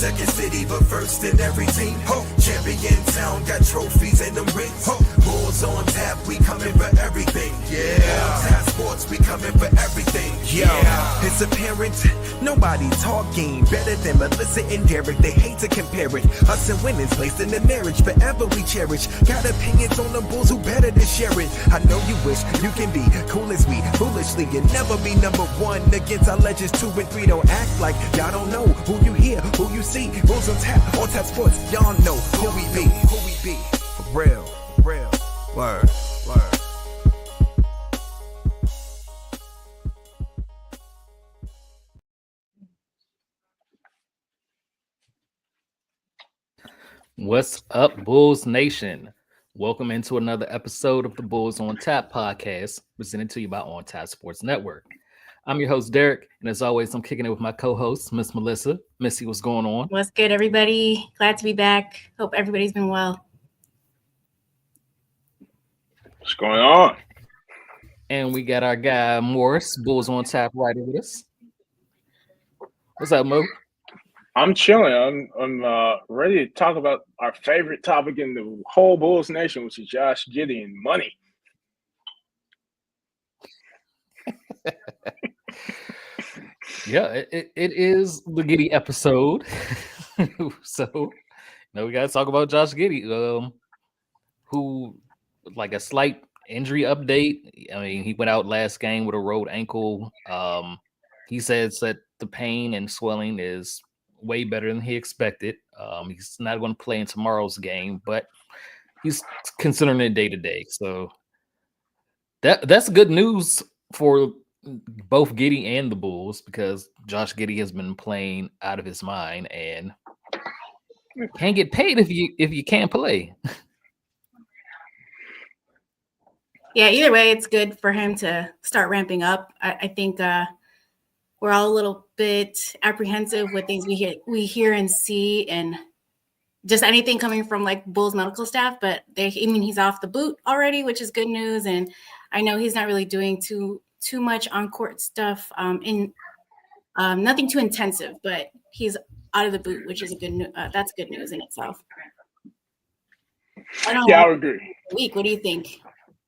second city, but first in every team. Champion town, got trophies and them rings. Bulls on tap, we coming for everything. Tap sports, we coming for everything. It's apparent, nobody talking better than Melissa and Derek. They hate to compare it. Us and women's placed in the marriage, forever we cherish. Got opinions on the Bulls, who better to share it. I know you wish you can be cool as we, foolishly, and never be number one against our legends 2 and 3. Don't act like y'all don't know who you hear, who you see. Bulls on tap sports. Y'all know who we be, for real, word. What's up, Bulls Nation? Welcome into another episode of the Bulls on Tap podcast, presented to you by On Tap Sports Network. I'm your host, Derek, and as always, I'm kicking it with my co-host, Miss Melissa. Missy, what's going on? What's good, everybody? Glad to be back. Hope everybody's been well. What's going on? And we got our guy, Morris, Bulls on Tap, right with us. What's up, Mo? I'm chilling. I'm ready to talk about our favorite topic in the whole Bulls Nation, which is Josh Giddey and money. Yeah, it is the Giddey episode. So, we got to talk about Josh Giddey, who, like a slight injury update. I mean, he went out last game with a rolled ankle. He says that the pain and swelling is way better than he expected. He's not going to play in tomorrow's game, but he's considering it day to day. So that's good news for both Giddey and the Bulls, because Josh Giddey has been playing out of his mind and can't get paid if you can't play. Yeah, either way, it's good for him to start ramping up. I think we're all a little bit apprehensive with things we hear and see, and just anything coming from like Bulls medical staff. But he's off the boot already, which is good news. And I know he's not really doing too much on court stuff, nothing too intensive, but he's out of the boot, which is that's good news in itself. I would agree. Week, what do you think?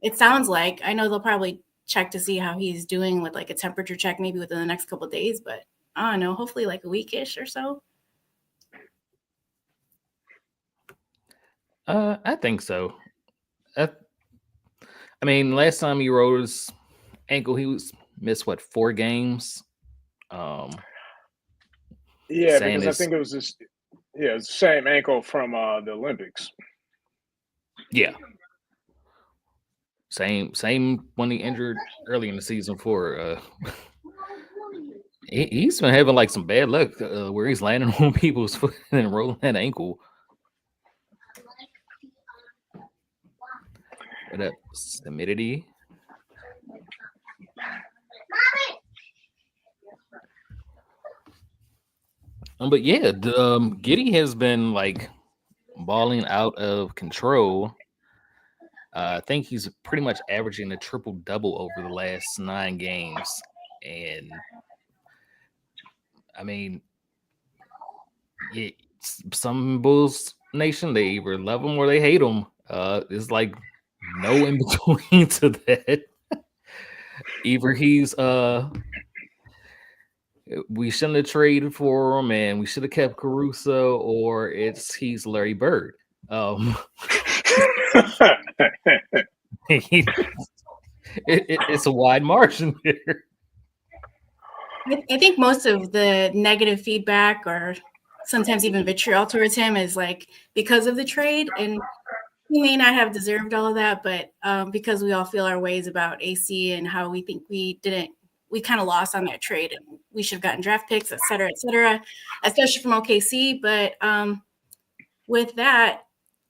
It sounds like, I know they'll probably check to see how he's doing with like a temperature check maybe within the next couple of days, but I don't know, hopefully like a weekish or so. I think so. I mean, last time he rolled his ankle, he missed 4 games. Because I think it was it was the same ankle from the Olympics. Yeah. Same when he injured early in the season for he's been having like some bad luck where he's landing on people's foot and rolling that ankle. What up, humidity? But yeah, Giddey has been like balling out of control. I think he's pretty much averaging a triple-double over the last 9 games. And, I mean, some Bulls Nation, they either love him or they hate him. It's like no in between to that. Either he's we shouldn't have traded for him and we should have kept Caruso, or he's Larry Bird. It's a wide margin here. I think most of the negative feedback or sometimes even vitriol towards him is like because of the trade, and he may not have deserved all of that, but because we all feel our ways about AC and how we think we kind of lost on that trade and we should have gotten draft picks, et cetera, especially from OKC. But with that,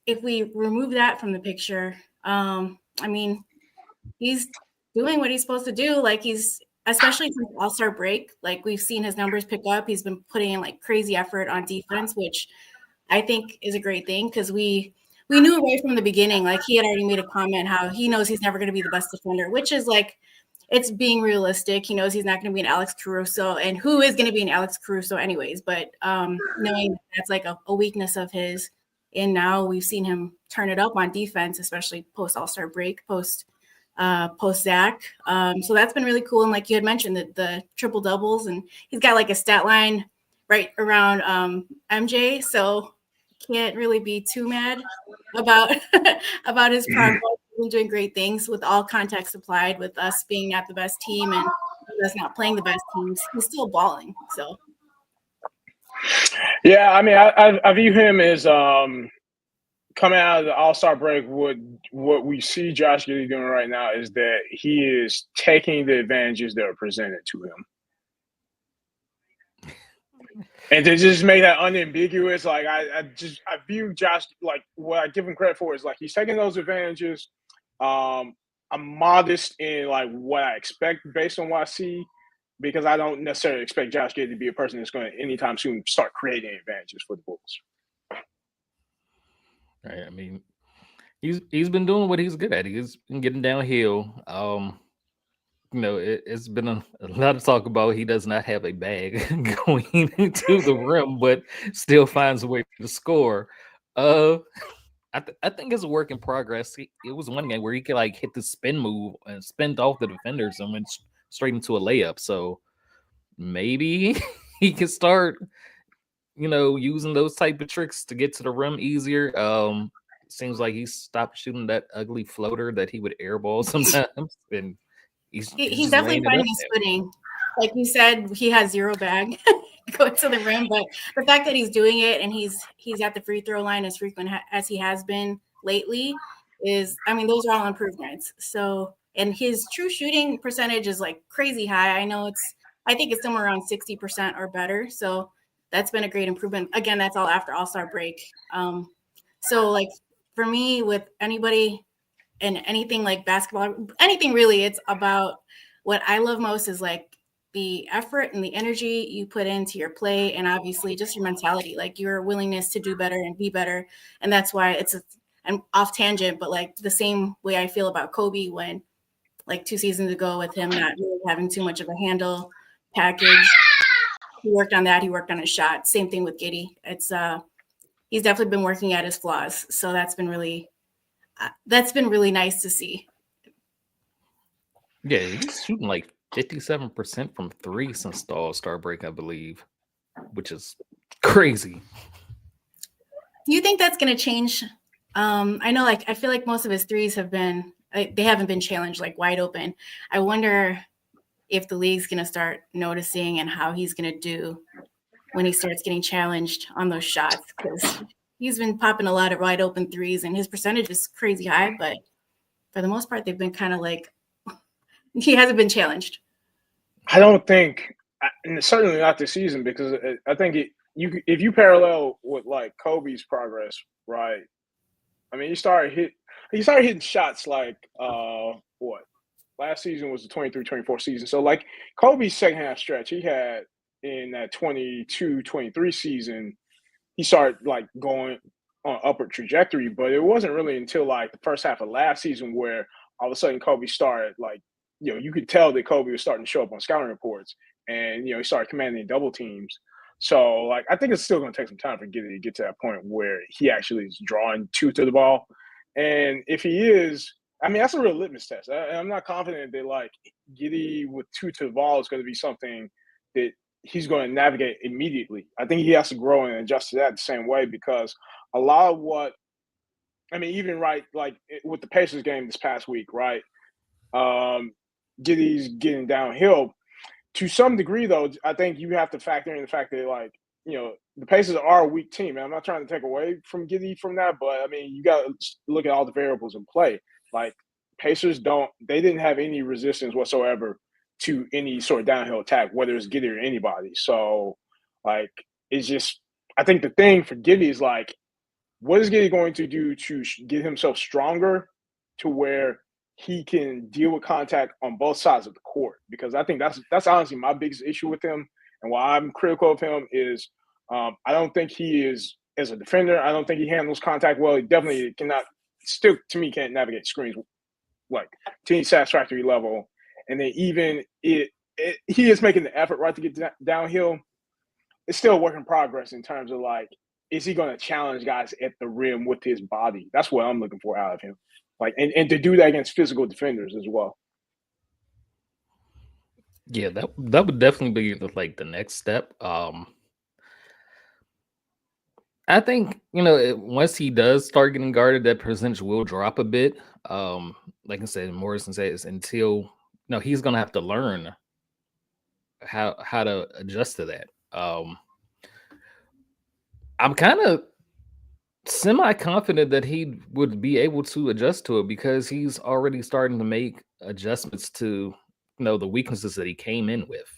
if we remove that from the picture, I mean, he's doing what he's supposed to do. Like especially since All-Star break, like we've seen his numbers pick up. He's been putting in like crazy effort on defense, which I think is a great thing because we knew right from the beginning, like he had already made a comment how he knows he's never going to be the best defender, which is like it's being realistic. He knows he's not going to be an Alex Caruso, and who is going to be an Alex Caruso anyways. But knowing that's like a weakness of his, and now we've seen him turn it up on defense, especially post All-Star break, post Zach. So that's been really cool. And like you had mentioned, the triple doubles, and he's got like a stat line right around MJ. So can't really be too mad about about his progress. He's doing great things with all context applied, with us being not the best team and us not playing the best teams. He's still balling. So yeah, I mean, I view him as coming out of the All-Star break. What we see Josh Giddey doing right now is that he is taking the advantages that are presented to him. And to just make that unambiguous, like I view Josh, like what I give him credit for is like he's taking those advantages. I'm modest in like what I expect based on what I see, because I don't necessarily expect Josh Giddey to be a person that's going to anytime soon start creating advantages for the Bulls. Right. I mean, he's been doing what he's good at. He's been getting downhill. It's been a lot of talk about he does not have a bag going into the rim, but still finds a way to score. I think it's a work in progress. It was one game where he could like hit the spin move and spin off the defenders and went straight into a layup. So maybe he can start, using those type of tricks to get to the rim easier. Seems like he stopped shooting that ugly floater that he would airball sometimes, and he's definitely finding his footing. Like you said, he has zero bag going to the rim, but the fact that he's doing it and he's at the free throw line as frequent as he has been lately is, I mean, those are all improvements. So, and his true shooting percentage is like crazy high. I think it's somewhere around 60% or better. So that's been a great improvement. Again, that's all after All-Star break. So like for me, with anybody and anything like basketball, anything really, it's about what I love most is like the effort and the energy you put into your play, and obviously just your mentality, like your willingness to do better and be better. And that's why I'm off tangent, but like the same way I feel about Kobe when like 2 seasons ago with him not really having too much of a handle package. He worked on that. He worked on his shot. Same thing with Giddey. It's he's definitely been working at his flaws. So that's been really nice to see. Yeah, he's shooting like 57% from 3 since the All-Star break, I believe, which is crazy. Do you think that's going to change? I know, like, I feel like most of his threes they haven't been challenged like wide open. I wonder if the league's going to start noticing and how he's going to do when he starts getting challenged on those shots, because he's been popping a lot of wide open threes and his percentage is crazy high, but for the most part, they've been kind of like, he hasn't been challenged. I don't think, and certainly not this season, because I think if you parallel with like Kobe's progress, right? I mean, he started hitting shots like what? Last season was the 23-24 season. So like Kobe's second half stretch, he had in that 22-23 season, he started like going on upward trajectory, but it wasn't really until like the first half of last season where all of a sudden Kobe started like, you could tell that Kobe was starting to show up on scouting reports, and he started commanding double teams. So like I think it's still going to take some time for Giddey to get to that point where he actually is drawing two to the ball. And if he is, I mean, that's a real litmus test. I'm not confident that like Giddey with two to the ball is going to be something that he's going to navigate immediately. I think he has to grow and adjust to that the same way, because a lot of what, I mean, even right, like with the Pacers game this past week, right? Giddey's getting downhill. To some degree, though, I think you have to factor in the fact that, like, the Pacers are a weak team. And I'm not trying to take away from Giddey from that, but, I mean, you got to look at all the variables in play. Like, Pacers they didn't have any resistance whatsoever to any sort of downhill attack, whether it's Giddey or anybody. So, like, it's just – I think the thing for Giddey is, like, what is Giddey going to do to get himself stronger to where he can deal with contact on both sides of the court? Because I think that's honestly my biggest issue with him, and why I'm critical of him is I don't think he is, as a defender, I don't think he handles contact well. He definitely cannot, still to me, can't navigate screens like to any satisfactory level. and then even he is making the effort, right, to get downhill. It's still a work in progress in terms of like, is he going to challenge guys at the rim with his body? That's what I'm looking for out of him. Like, and to do that against physical defenders as well. Yeah, that would definitely be like the next step. I think once he does start getting guarded, that percentage will drop a bit. Like I said, Morrison says until he's gonna have to learn how to adjust to that. I'm kind of semi-confident that he would be able to adjust to it because he's already starting to make adjustments to the weaknesses that he came in with.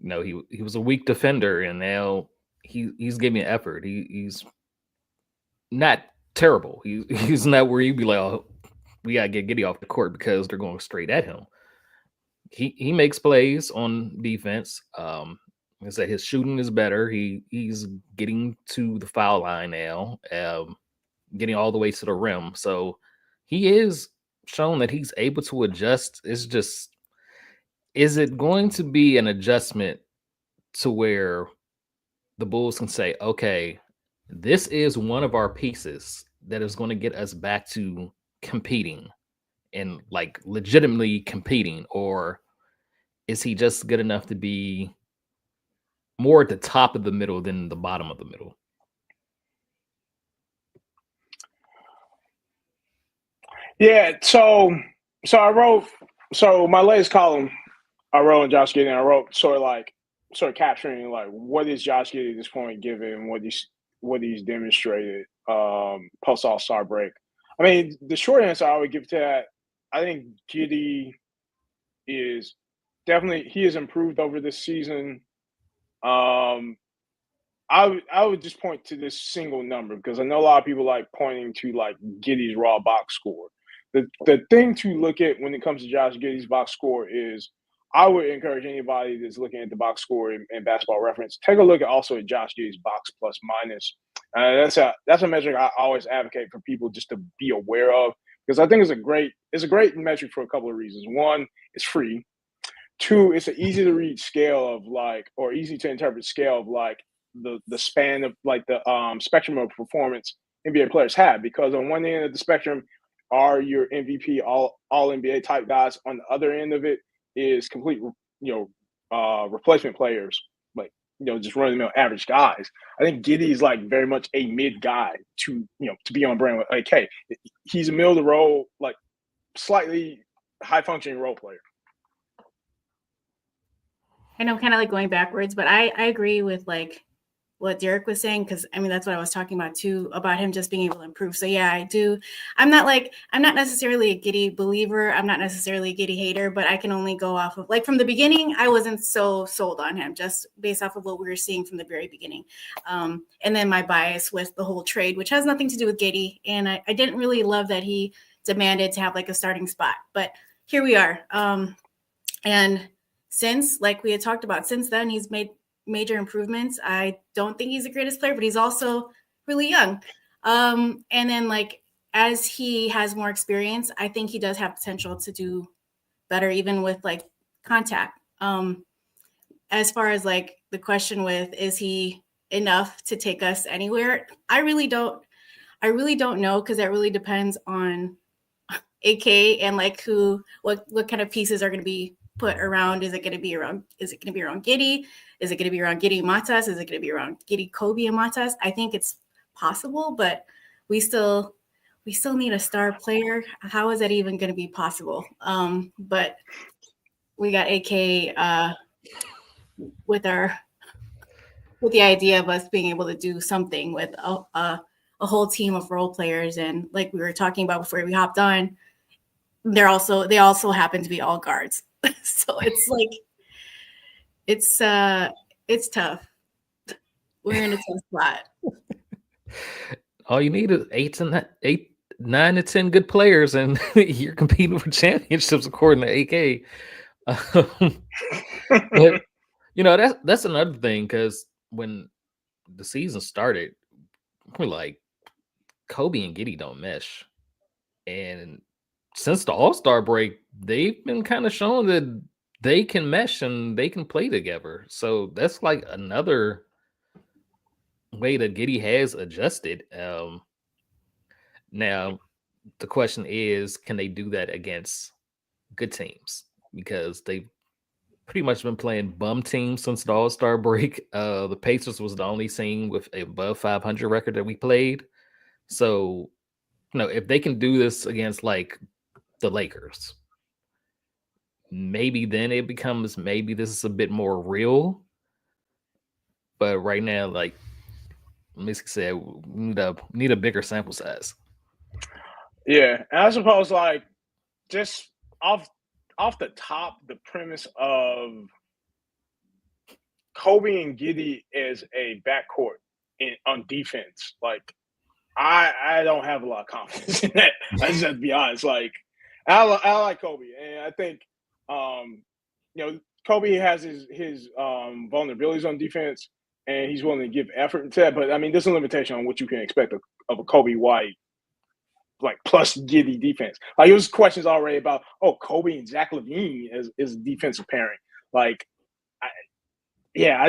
He was a weak defender, and now he's giving effort. He's not terrible. He's not where you'd be like, oh, we gotta get Giddey off the court because they're going straight at him. He makes plays on defense. I said his shooting is better. He's getting to the foul line now, getting all the way to the rim. So he is shown that he's able to adjust. It's just, is it going to be an adjustment to where the Bulls can say, okay, this is one of our pieces that is going to get us back to competing and like legitimately competing? Or is he just good enough to be more at the top of the middle than the bottom of the middle? Yeah, so I wrote, my latest column I wrote on Josh Giddey, and I wrote sort of capturing like what is Josh Giddey at this point, given what he's demonstrated post All-Star break. I mean, the short answer I would give to that, I think Giddey is definitely, he has improved over this season. I would just point to this single number because I know a lot of people like pointing to like Giddey's raw box score. The thing to look at when it comes to Josh Giddey's box score is, I would encourage anybody that's looking at the box score in Basketball Reference, take a look at also at Josh Giddey's box plus minus. That's a metric I always advocate for people just to be aware of, because I think it's a great metric for a couple of reasons. One, it's free. Two, it's an easy to read scale of like, or easy to interpret scale of like the span of like the spectrum of performance NBA players have, because on one end of the spectrum are your MVP, all NBA type guys. On the other end of it is complete, replacement players, like, just running the mill average guys. I think Giddey is like very much a mid guy to be on brand with AK. He's a middle of the road, like slightly high functioning role player. And I'm kind of like going backwards, but I agree with like what Derek was saying, because I mean that's what I was talking about too, about him just being able to improve. So yeah, I do. I'm not necessarily a Giddey believer. I'm not necessarily a Giddey hater, but I can only go off of like from the beginning. I wasn't so sold on him just based off of what we were seeing from the very beginning, and then my bias with the whole trade, which has nothing to do with Giddey, and I didn't really love that he demanded to have like a starting spot, but here we are. And since, like we had talked about, since then he's made major improvements. I don't think he's the greatest player, but he's also really young. And then like as he has more experience, I think he does have potential to do better, even with like contact. As far as like the question with, is he enough to take us anywhere? I really don't know, because that really depends on AK and like what kind of pieces are going to be put around. Is it going to be around Giddey? Is it going to be around Giddey Matas? Is it going to be around Giddey, Kobe, and Matas? I think it's possible, but we still need a star player. How is that even going to be possible? But we got AK with the idea of us being able to do something with a whole team of role players, and like we were talking about before we hopped on, they also happen to be all guards. So it's like it's tough. We're in a tough spot. All you need is 9 to 10 good players, and you're competing for championships, according to AK. But that's another thing, because when the season started, we're like, Kobe and Giddey don't mesh, and since the All-Star break, they've been kind of showing that they can mesh and they can play together. So that's like another way that Giddey has adjusted. Now the question is, can they do that against good teams? Because they've pretty much been playing bum teams since the All-Star break. The Pacers was the only team with a above 500 record that we played. So, if they can do this against like the Lakers, maybe then it becomes maybe this is a bit more real. But right now, like Missy said, we need a bigger sample size. Yeah, and I suppose like just off the top, the premise of Kobe and Giddey as a backcourt on defense, like I don't have a lot of confidence in that. I just have to be honest. Like I like Kobe, and I think Kobe has his vulnerabilities on defense, and he's willing to give effort to that. But I mean, there's a limitation on what you can expect of a Kobe White like plus Giddey defense. Like it was questions already about Kobe and Zach LaVine as defensive pairing. Like I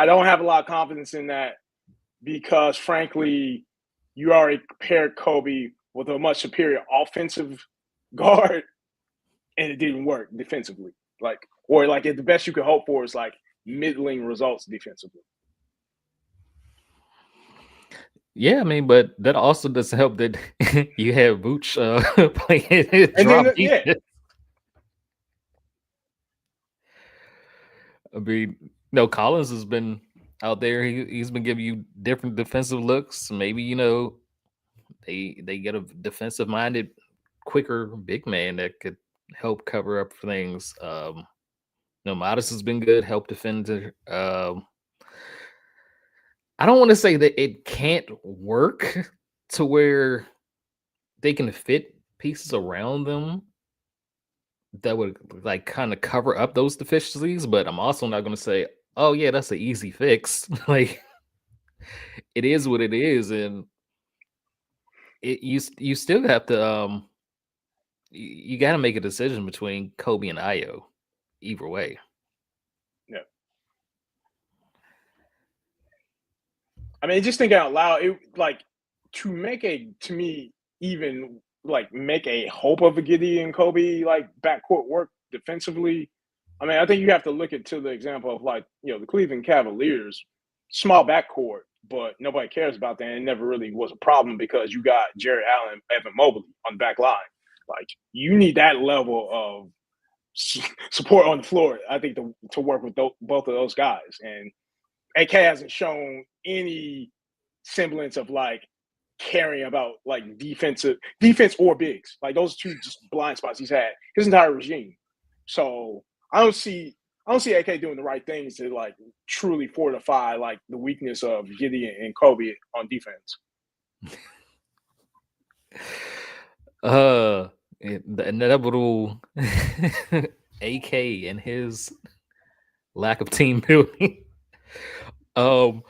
don't have a lot of confidence in that because frankly, you already paired Kobe with a much superior offensive guard and it didn't work defensively. Like the best you could hope for is like middling results defensively. Yeah, I mean, but that also doesn't help that you have Vooch playing drop defense. I mean, Collins has been out there. He's been giving you different defensive looks. Maybe they get a defensive minded, quicker big man that could help cover up for things. Modest has been good, help defender. I don't want to say that it can't work to where they can fit pieces around them that would like kind of cover up those deficiencies, but I'm also not going to say, oh yeah, that's an easy fix. Like it is what it is, and you still have to you got to make a decision between Kobe and Ayo, either way. Yeah. I mean, just thinking out loud, it like to make a hope of a Giddey and Kobe like backcourt work defensively. I mean, I think you have to look into the example of like the Cleveland Cavaliers, small backcourt, but nobody cares about that. And it never really was a problem because you got Jared Allen, Evan Mobley on the back line. Like you need that level of support on the floor, I think, to work with both of those guys. And AK hasn't shown any semblance of like caring about like defense or bigs. Like those two just blind spots he's had his entire regime. So I don't see AK doing the right things to like truly fortify like the weakness of Giddey and Kobe on defense. The inevitable AK and his lack of team building. Shout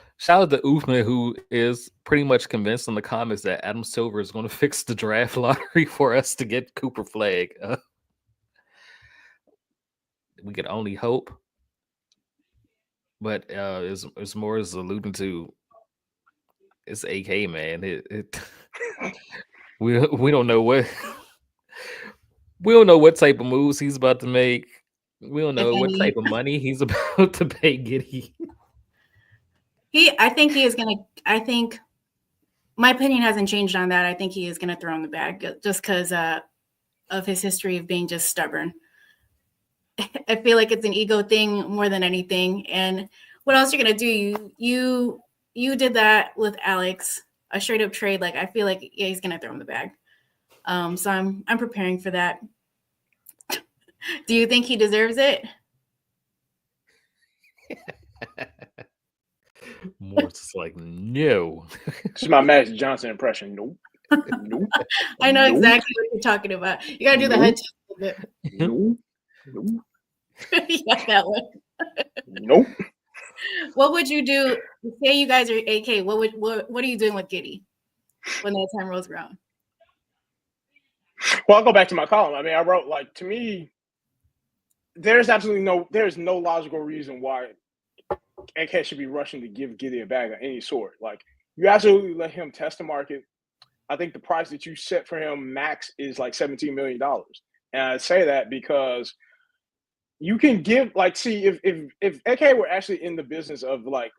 out to Uthman, who is pretty much convinced in the comments that Adam Silver is going to fix the draft lottery for us to get Cooper Flag. We could only hope, but it's more as alluding to it's AK, man. We don't know what type of moves he's about to make. We don't know what type of money he's about to pay Giddey. I think my opinion hasn't changed on that. I think he is going to throw in the bag just because of his history of being just stubborn. I feel like it's an ego thing more than anything. And what else you're going to do? You did that with Alex, a straight up trade. Like, I feel like he's going to throw in the bag. So I'm preparing for that. Do you think he deserves it? Moore's like, no. This is my Magic Johnson impression. Nope. Nope. I know exactly what you're talking about. You got to do the head a bit. Nope. Nope. Yeah, that one. Nope. What would you do? Say you guys are AK. What are you doing with Giddey when that time rolls around? Well, I'll go back to my column. I mean, I wrote, like, to me, there's no logical reason why AK should be rushing to give Giddey a bag of any sort. Like, you absolutely let him test the market. I think the price that you set for him max is like $17 million. And I say that because you can give, like, see, if AK were actually in the business of like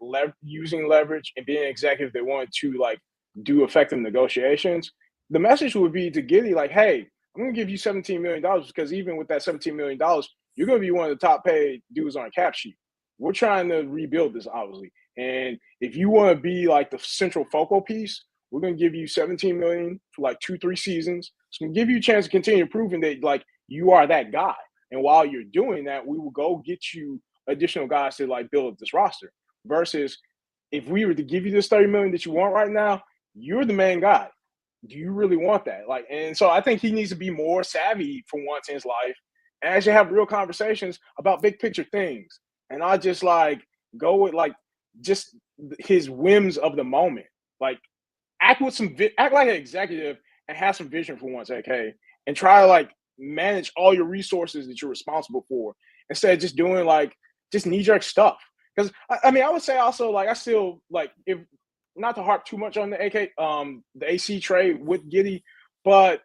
using leverage and being an executive, they wanted to like do effective negotiations, the message would be to Giddey, like, hey, I'm gonna give you $17 million because even with that $17 million, you're gonna be one of the top paid dudes on a cap sheet. We're trying to rebuild this, obviously. And if you want to be like the central focal piece, we're gonna give you $17 million for like 2-3 seasons. So we give you a chance to continue proving that like you are that guy. And while you're doing that, we will go get you additional guys to like build up this roster. Versus if we were to give you this $30 million that you want right now, you're the main guy. Do you really want that? Like, and so I think he needs to be more savvy for once in his life and actually have real conversations about big picture things. And not just like go with like just his whims of the moment. Like act like an executive and have some vision for once, AK, and try to like manage all your resources that you're responsible for instead of just doing like just knee-jerk stuff. Because I mean, I would say also like I still like, if not to harp too much on the AC trade with Giddey, but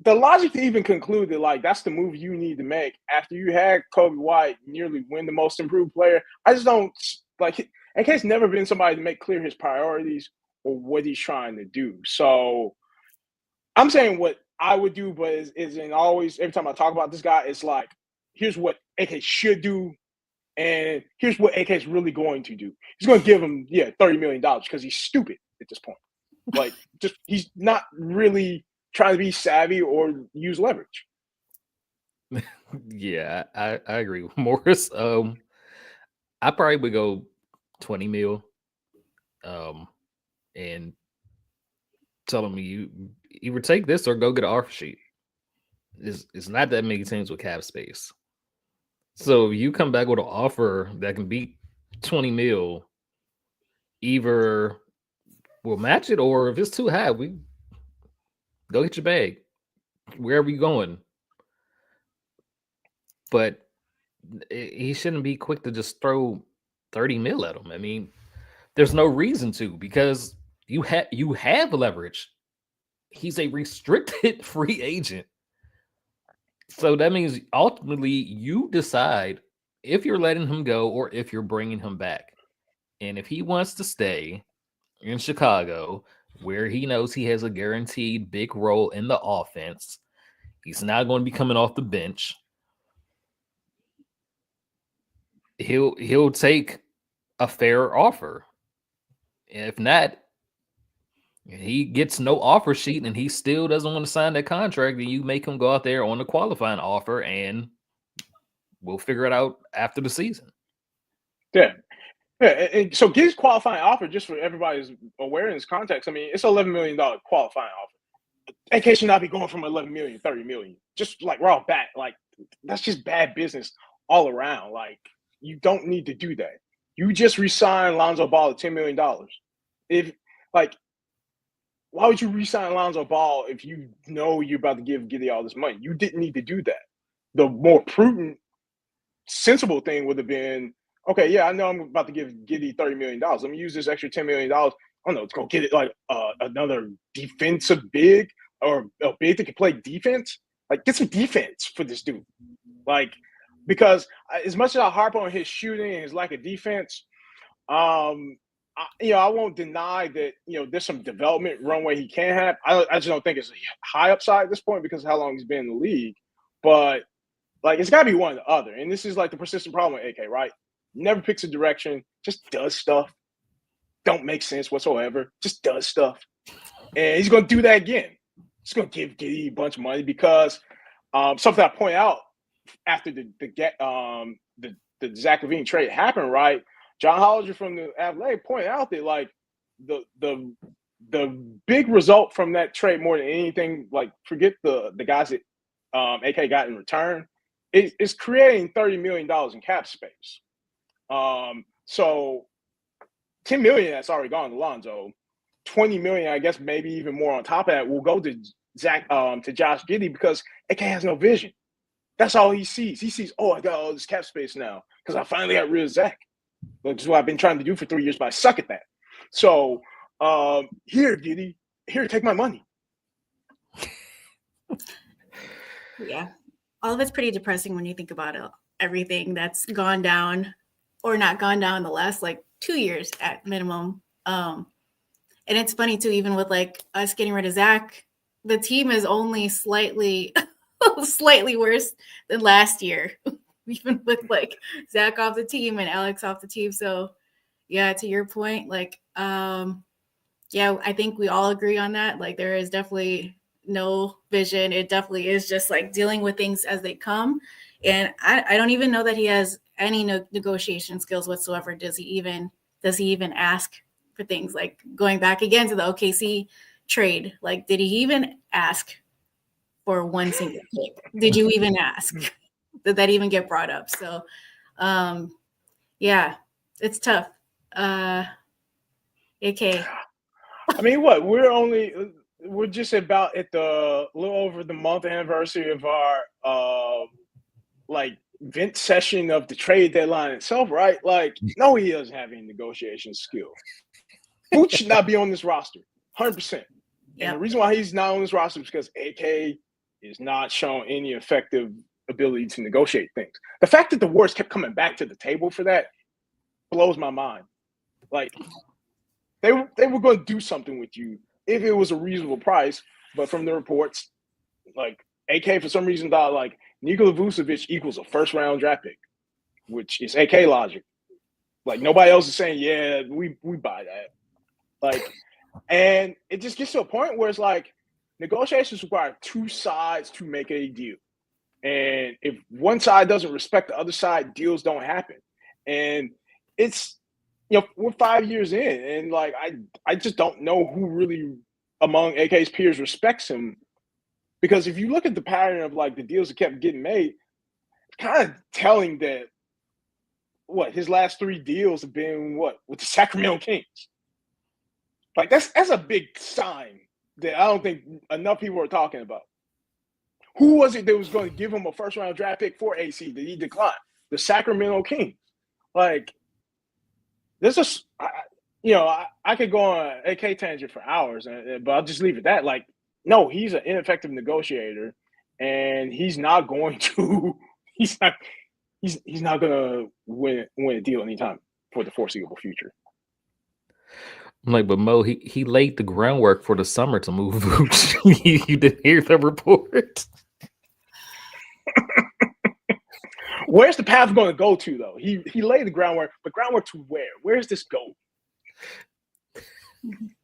the logic to even conclude that like that's the move you need to make after you had Kobe White nearly win the most improved player. I just don't like. AK's never been somebody to make clear his priorities or what he's trying to do. So I'm saying what I would do, but is in always every time I talk about this guy, it's like here's what AK should do, and here's what AK is really going to do. He's going to give him $30 million because he's stupid at this point. Like just he's not really trying to be savvy or use leverage. Yeah, I agree with Morris. I probably would go 20 mil. And tell him you either take this or go get an offer sheet. It's not that many teams with cap space. So if you come back with an offer that can beat 20 mil, either we'll match it, or if it's too high, we go get your bag. Wherever you going. But he shouldn't be quick to just throw 30 mil at him. I mean, there's no reason to, because you have leverage. He's a restricted free agent. So that means ultimately you decide if you're letting him go or if you're bringing him back. And if he wants to stay in Chicago, where he knows he has a guaranteed big role in the offense, he's not going to be coming off the bench. He'll take a fair offer. If not, he gets no offer sheet and he still doesn't want to sign that contract, then you make him go out there on a qualifying offer and we'll figure it out after the season. Yeah. And so Giddey's qualifying offer, just for everybody's awareness context, I mean, it's $11 million qualifying offer. AK should not be going from 11 million, 30 million. Just like raw bat, like that's just bad business all around. Like you don't need to do that. You just re-sign Lonzo Ball at $10 million. If like, why would you re-sign Lonzo Ball if you know you're about to give Giddey all this money? You didn't need to do that. The more prudent, sensible thing would have been, okay, yeah, I know I'm about to give Giddey $30 million. Let me use this extra $10 million. I don't know, to go get it like another defensive big or a big that can play defense. Like, get some defense for this dude. Like, because as much as I harp on his shooting and his lack of defense, I won't deny that, there's some development runway he can have. I just don't think it's a high upside at this point because of how long he's been in the league. But, like, it's got to be one or the other. And this is, like, the persistent problem with AK, right? Never picks a direction, just does stuff. Don't make sense whatsoever. Just does stuff. And he's going to do that again. He's going to give Giddey a bunch of money because something I point out after the Zach LaVine trade happened, right? John Hollinger from the Athletic pointed out that like the big result from that trade more than anything, like forget the guys that AK got in return, is creating $30 million in cap space. So $10 million that's already gone to Lonzo. $20 million, I guess maybe even more on top of that, will go to to Josh Giddey because AK has no vision. That's all he sees. He sees, oh, I got all this cap space now because I finally got rid of Zach. Which is what I've been trying to do for 3 years, but I suck at that. So here, Giddey, here, take my money. Yeah. All of it's pretty depressing when you think about it. Everything that's gone down or not gone down the last like 2 years at minimum. And it's funny too, even with like us getting rid of Zach, the team is only slightly worse than last year, even with like Zach off the team and Alex off the team. So yeah, to your point, like, yeah, I think we all agree on that. Like there is definitely no vision. It definitely is just like dealing with things as they come. And I don't even know that he has any negotiation skills whatsoever. Does he even ask for things like going back again to the OKC trade? Like, did he even ask for one single pick? Did you even ask? Did that even get brought up? So, yeah, it's tough. AK. I mean, what? We're just about at the little over the month anniversary of our like vent session of the trade deadline itself, right? Like, no, he doesn't have any negotiation skill. Vooch should not be on this roster, 100%. Yep. And the reason why he's not on this roster is because AK is not showing any effective ability to negotiate things. The fact that the Warriors kept coming back to the table for that blows my mind. Like, they were going to do something with you if it was a reasonable price, but from the reports, like, AK for some reason thought like Nikola Vucevic equals a first-round draft pick, which is AK logic. Like, nobody else is saying, yeah, we buy that. Like, and it just gets to a point where it's like negotiations require two sides to make a deal. And if one side doesn't respect the other side, deals don't happen. And it's, you know, we're 5 years in, and like I just don't know who really among AK's peers respects him. Because if you look at the pattern of like the deals that kept getting made, it's kind of telling that his last 3 deals have been with the Sacramento Kings. Like that's a big sign that I don't think enough people are talking about. Who was it that was going to give him a first-round draft pick for AC that he declined? The Sacramento Kings. Like, this is, I could go on an AK tangent for hours, but I'll just leave it at that. Like, no, he's an ineffective negotiator, and he's not going to. He's not going to win a deal anytime for the foreseeable future. I'm like, but Mo, he laid the groundwork for the summer to move Vooch. You didn't hear the report. Where's the path going to go to, though? He laid the groundwork, but groundwork to where? Where's this go?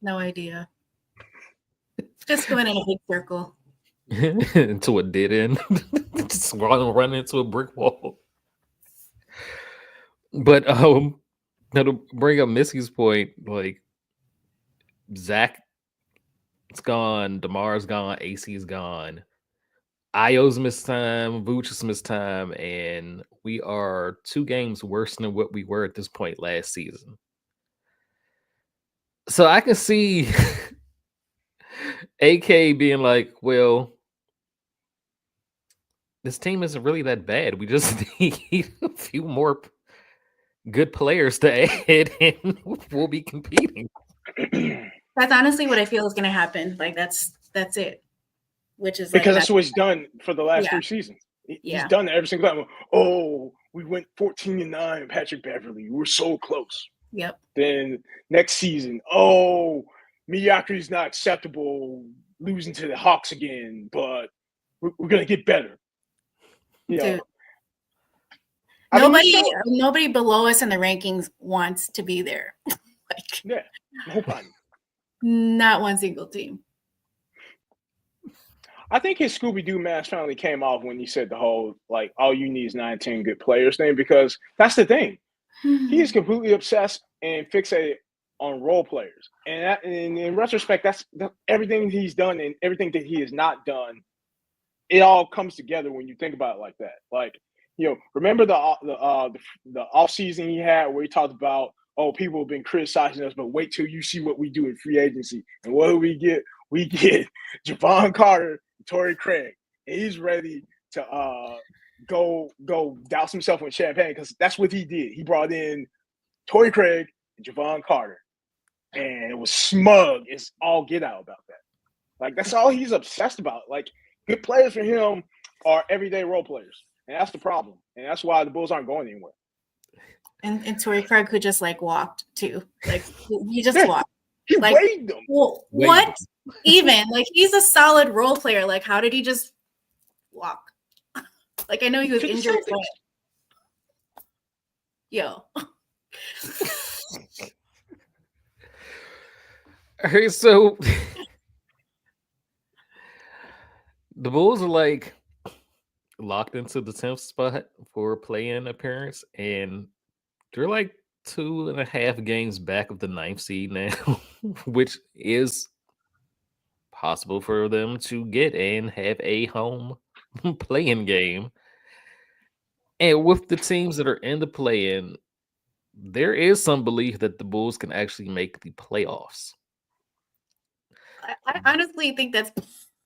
No idea. Just going in a big circle. Into a dead end. Just run into a brick wall. But now to bring up Missy's point, like Zach's gone, DeMar's gone, AC's gone. Io's missed time, Vooch has missed time, and we are 2 games worse than what we were at this point last season. So I can see AK being like, well, this team isn't really that bad. We just need a few more good players to add, and we'll be competing. That's honestly what I feel is going to happen. Like, that's it. Which is because like that's what he's done for the last 3 seasons. He's done that every single time. Oh, we went 14-9, Patrick Beverly. We're so close. Yep. Then next season, oh, mediocrity is not acceptable. Losing to the Hawks again, but we're gonna get better. You know, nobody below us in the rankings wants to be there. nobody. Not one single team. I think his Scooby-Doo mask finally came off when he said the whole, like, all you need is 9-10 good players thing, because that's the thing. He is completely obsessed and fixated on role players. And in retrospect, that's everything he's done and everything that he has not done. It all comes together when you think about it like that. Like, you know, remember the off season he had where he talked about, oh, people have been criticizing us, but wait till you see what we do in free agency. And what do we get? we get Javon Carter, Torrey Craig, and he's ready to go douse himself with champagne because that's what he did. He brought in Torrey Craig and Javon Carter, and it was smug. It's all get out about that. Like, that's all he's obsessed about. Like, good players for him are everyday role players, and that's the problem. And that's why the Bulls aren't going anywhere. And Torrey Craig who just like walked too. Like he just walked. He like, weighed them. Well, what? Even like he's a solid role player. Like, how did he just walk? Like, I know he was injured, but yo. Okay, so the Bulls are like locked into the 10th spot for a play-in appearance, and they're like 2.5 games back of the 9th seed now, which is possible for them to get and have a home play-in game. And with the teams that are in the play-in, there is some belief that the Bulls can actually make the playoffs. I honestly think that's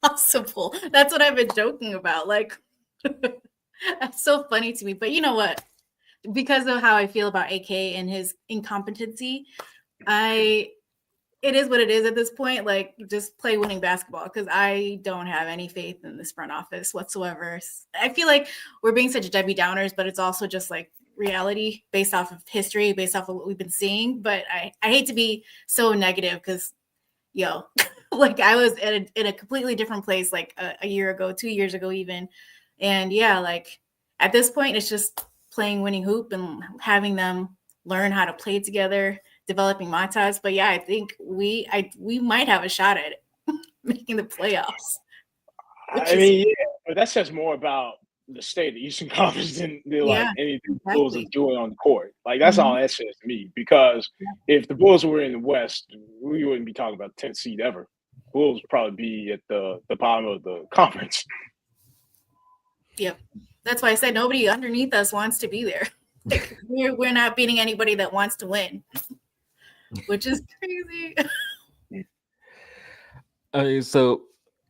possible. That's what I've been joking about. Like, that's so funny to me. But you know what? Because of how I feel about AK and his incompetency, it is what it is at this point. Like, just play winning basketball because I don't have any faith in this front office whatsoever. I feel like we're being such Debbie Downers, but it's also just like reality based off of history, based off of what we've been seeing. But I hate to be so negative because, like I was in a completely different place like a year ago, 2 years ago even. And yeah, like at this point, it's just playing winning hoop and having them learn how to play together, developing my ties. But yeah, I think we might have a shot at it, making the playoffs. I mean, yeah, but that says more about the state of the Eastern Conference than like anything the Bulls are doing on the court. Like, that's all that says to me. Because if the Bulls were in the West, we wouldn't be talking about 10th seed ever. Bulls would probably be at the bottom of the conference. Yep. That's why I said nobody underneath us wants to be there. Like, we're not beating anybody that wants to win, which is crazy. I mean, so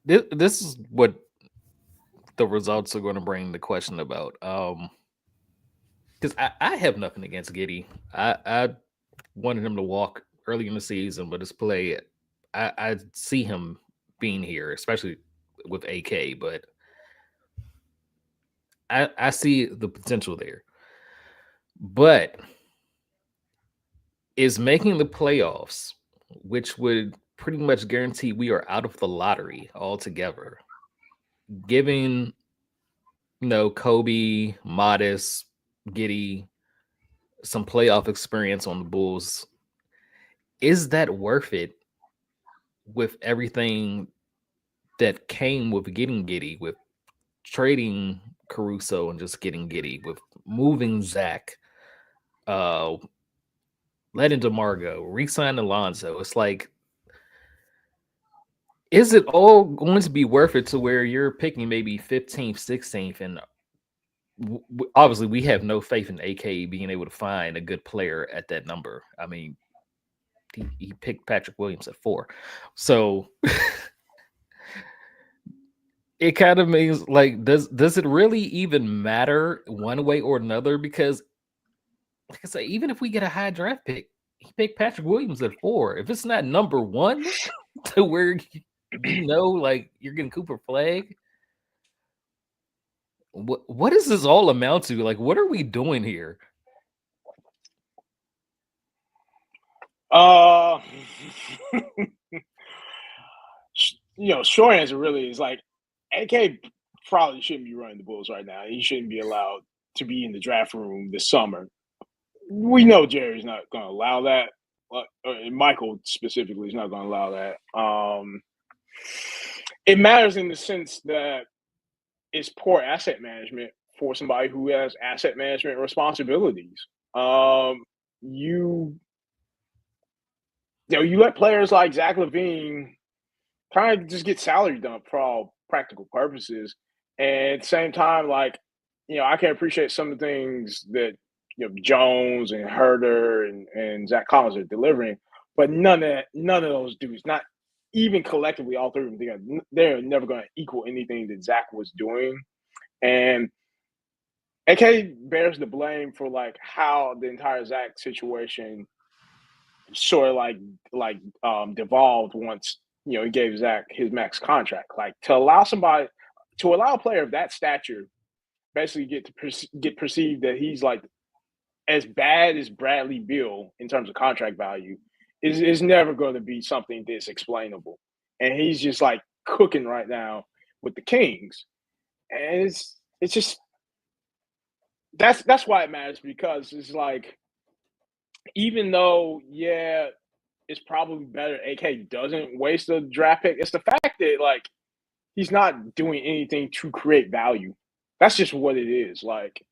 this is what the results are going to bring the question about. Because I have nothing against Giddey. I wanted him to walk early in the season, but his play, I see him being here, especially with AK. But I see the potential there. But is making the playoffs, which would pretty much guarantee we are out of the lottery altogether, giving Kobe, Modest, Giddey some playoff experience on the Bulls, is that worth it with everything that came with getting Giddey, with trading Caruso and just getting Giddey, with moving Zach, letting DeMar go, re-signing Alonzo? It's like, is it all going to be worth it to where you're picking maybe 15th, 16th, and obviously we have no faith in AK being able to find a good player at that number. I mean, he picked Patrick Williams at 4. So it kind of means, like, does it really even matter one way or another? Because, like I say, even if we get a high draft pick, he picked Patrick Williams at 4. If it's not number 1 to where like you're getting Cooper Flag, what does this all amount to? Like, what are we doing here? Short answer really is like AK probably shouldn't be running the Bulls right now. He shouldn't be allowed to be in the draft room this summer. We know Jerry's not going to allow that. And Michael specifically is not going to allow that. It matters in the sense that it's poor asset management for somebody who has asset management responsibilities. You let players like Zach LaVine kind of just get salary dumped for all practical purposes. And at the same time, like, I can appreciate some of the things that Jones and Herder and Zach Collins are delivering, but none of those dudes, not even collectively, all three of them, they're never going to equal anything that Zach was doing. And AK bears the blame for like how the entire Zach situation sort of like devolved once he gave Zach his max contract. Like to allow a player of that stature basically get perceived that he's like as bad as Bradley Beal in terms of contract value is never going to be something that's explainable. And he's just like cooking right now with the Kings. And it's just that's why it matters, because it's like, even though, yeah, it's probably better AK doesn't waste a draft pick, it's the fact that like he's not doing anything to create value. That's just what it is. Like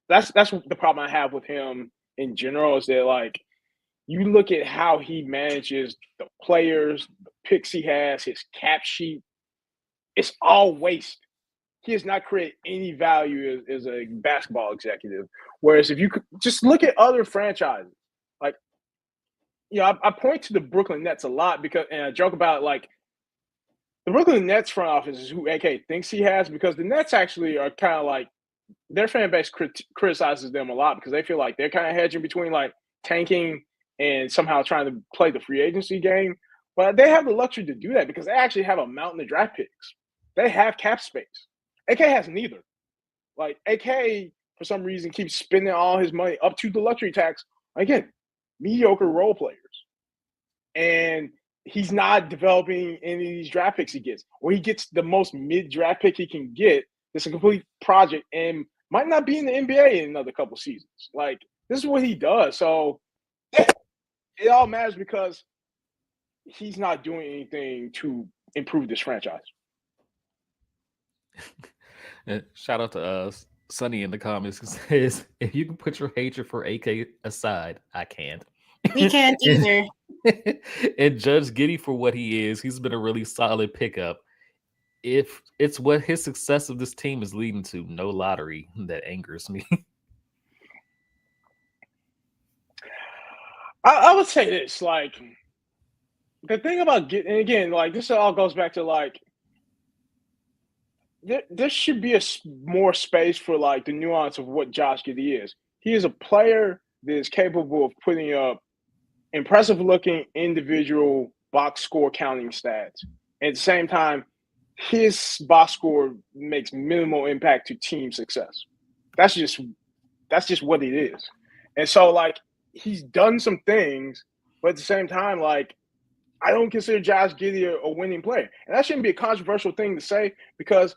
that's the problem I have with him in general, is that like you look at how he manages the players, the picks he has, his cap sheet, it's all waste. He has not created any value as a basketball executive. Whereas if you could just look at other franchises, like, I point to the Brooklyn Nets a lot and I joke about like the Brooklyn Nets front office is who AK thinks he has, because the Nets actually are kind of like, their fan base criticizes them a lot because they feel like they're kind of hedging between like tanking and somehow trying to play the free agency game. But they have the luxury to do that because they actually have a mountain of draft picks. They have cap space. AK has neither. Like AK, for some reason, keeps spending all his money up to the luxury tax. Again, mediocre role players. And he's not developing any of these draft picks he gets. Or he gets the most mid-draft pick he can get. It's a complete project and might not be in the NBA in another couple seasons. Like, this is what he does. So it all matters because he's not doing anything to improve this franchise. Shout out to Sonny in the comments, who says, if you can put your hatred for AK aside, I can't. We can't either. And Judge Giddey for what he is, he's been a really solid pickup. If it's what his success of this team is leading to, no lottery, that angers me. I would say this, like, the thing about and again, like, this all goes back to like, there should be more space for like the nuance of what Josh Giddey is. He is a player that is capable of putting up impressive looking individual box score counting stats. At the same time, his box score makes minimal impact to team success. That's just what it is. And so like, he's done some things, but at the same time, like, I don't consider Josh Giddey a winning player. And that shouldn't be a controversial thing to say, because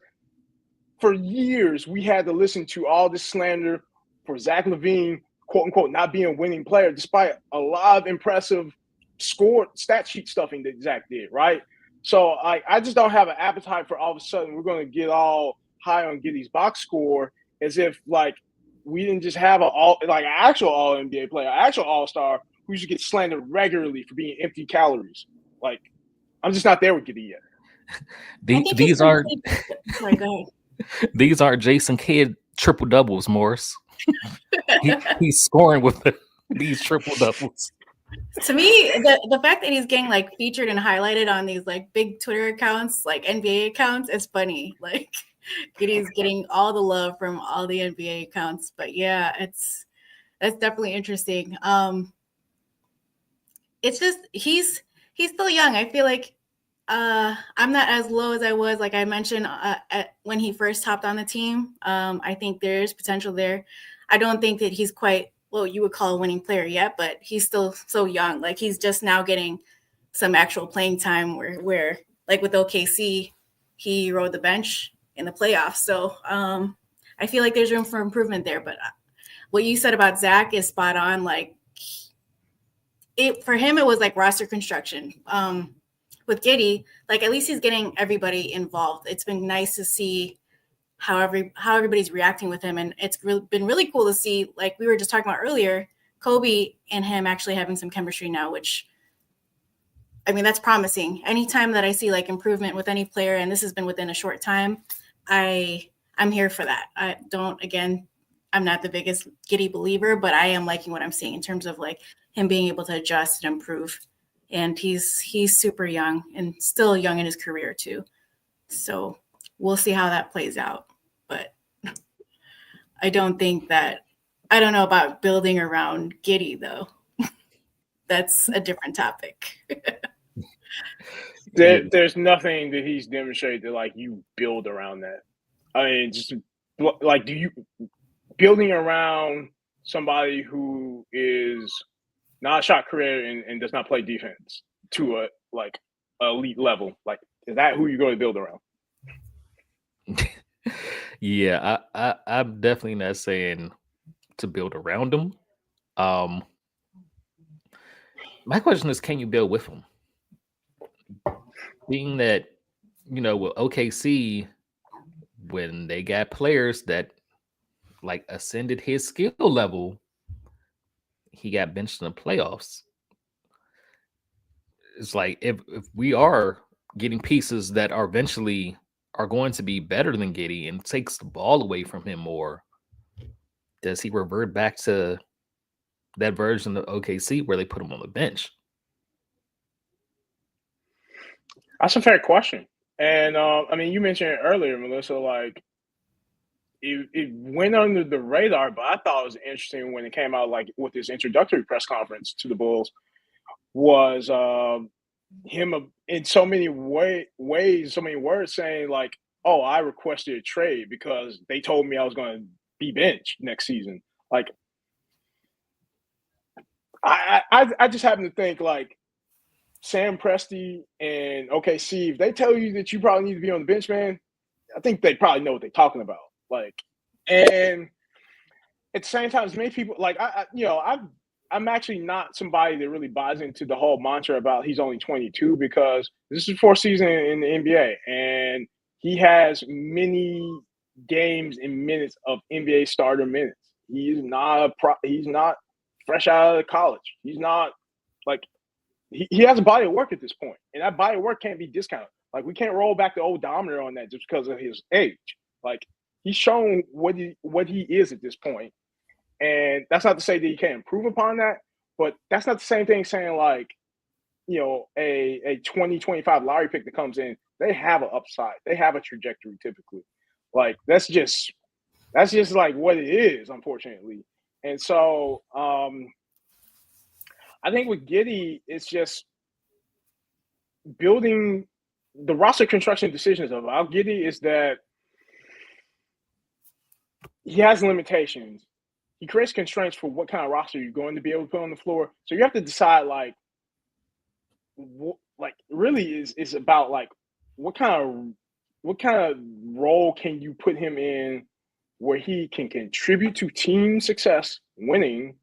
for years we had to listen to all this slander for Zach LaVine, quote unquote, not being a winning player, despite a lot of impressive stat sheet stuffing that Zach did, right? So I just don't have an appetite for all of a sudden we're going to get all high on Giddey's box score, as if like we didn't just have an actual all NBA player, actual all-star who should get slandered regularly for being empty calories. Like, I'm just not there with Giddey yet. These aren't Sorry, go ahead. These aren't Jason Kidd triple doubles, Morris. He's scoring with these triple doubles. To me, the fact that he's getting like featured and highlighted on these like big Twitter accounts, like NBA accounts, is funny. Like, Giddey's getting all the love from all the NBA accounts. But yeah, that's definitely interesting. It's just he's still young. I feel like I'm not as low as I was, like I mentioned, when he first hopped on the team. I think there's potential there. I don't think that he's quite what you would call a winning player yet, but he's still so young. Like, he's just now getting some actual playing time where like with OKC, he rode the bench in the playoffs. So I feel like there's room for improvement there. But what you said about Zach is spot on. Like, for him, it was like roster construction. With Giddey, like, at least he's getting everybody involved. It's been nice to see how everybody's reacting with him. And it's been really cool to see, like we were just talking about earlier, Kobe and him actually having some chemistry now, which, I mean, that's promising. Anytime that I see like improvement with any player, and this has been within a short time, I'm here for that. I'm not the biggest Giddey believer, but I am liking what I'm seeing in terms of like him being able to adjust and improve and he's super young and still young in his career too. So we'll see how that plays out. But I don't know about building around Giddey though. That's a different topic. There's nothing that he's demonstrated that like you build around that. I mean, just like, do you building around somebody who is not a shot creator and does not play defense to a like elite level? Like, is that who you're going to build around? Yeah, I'm definitely not saying to build around him. My question is, can you build with him? Being that, with OKC, when they got players that like ascended his skill level, he got benched in the playoffs. It's like if we are getting pieces that are eventually are going to be better than Giddey and takes the ball away from him more, does he revert back to that version of OKC where they put him on the bench? That's a fair question. And I mean, you mentioned it earlier, Melissa, like it went under the radar, but I thought it was interesting when it came out like with this introductory press conference to the Bulls was him in so many ways, so many words saying like, oh, I requested a trade because they told me I was going to be benched next season. Like, I just happen to think like Sam Presti and OKC, if they tell you that you probably need to be on the bench, man, I think they probably know what they're talking about. Like, and at the same time, as many people like I'm actually not somebody that really buys into the whole mantra about he's only 22 because this is fourth season in the NBA and he has many games and minutes of NBA starter minutes. He's not fresh out of college. He's not like he has a body of work at this point, and that body of work can't be discounted. Like we can't roll back the old odometer on that just because of his age. Like he's shown what he is at this point. And that's not to say that he can't improve upon that, but that's not the same thing saying like, a 2025 lottery pick that comes in, they have an upside. They have a trajectory typically. Like that's just like what it is, unfortunately. And so I think with Giddey, it's just building the roster construction decisions of Al Giddey is that he has limitations. He creates constraints for what kind of roster you're going to be able to put on the floor. So you have to decide really is about like what kind of role can you put him in where he can contribute to team success, winning,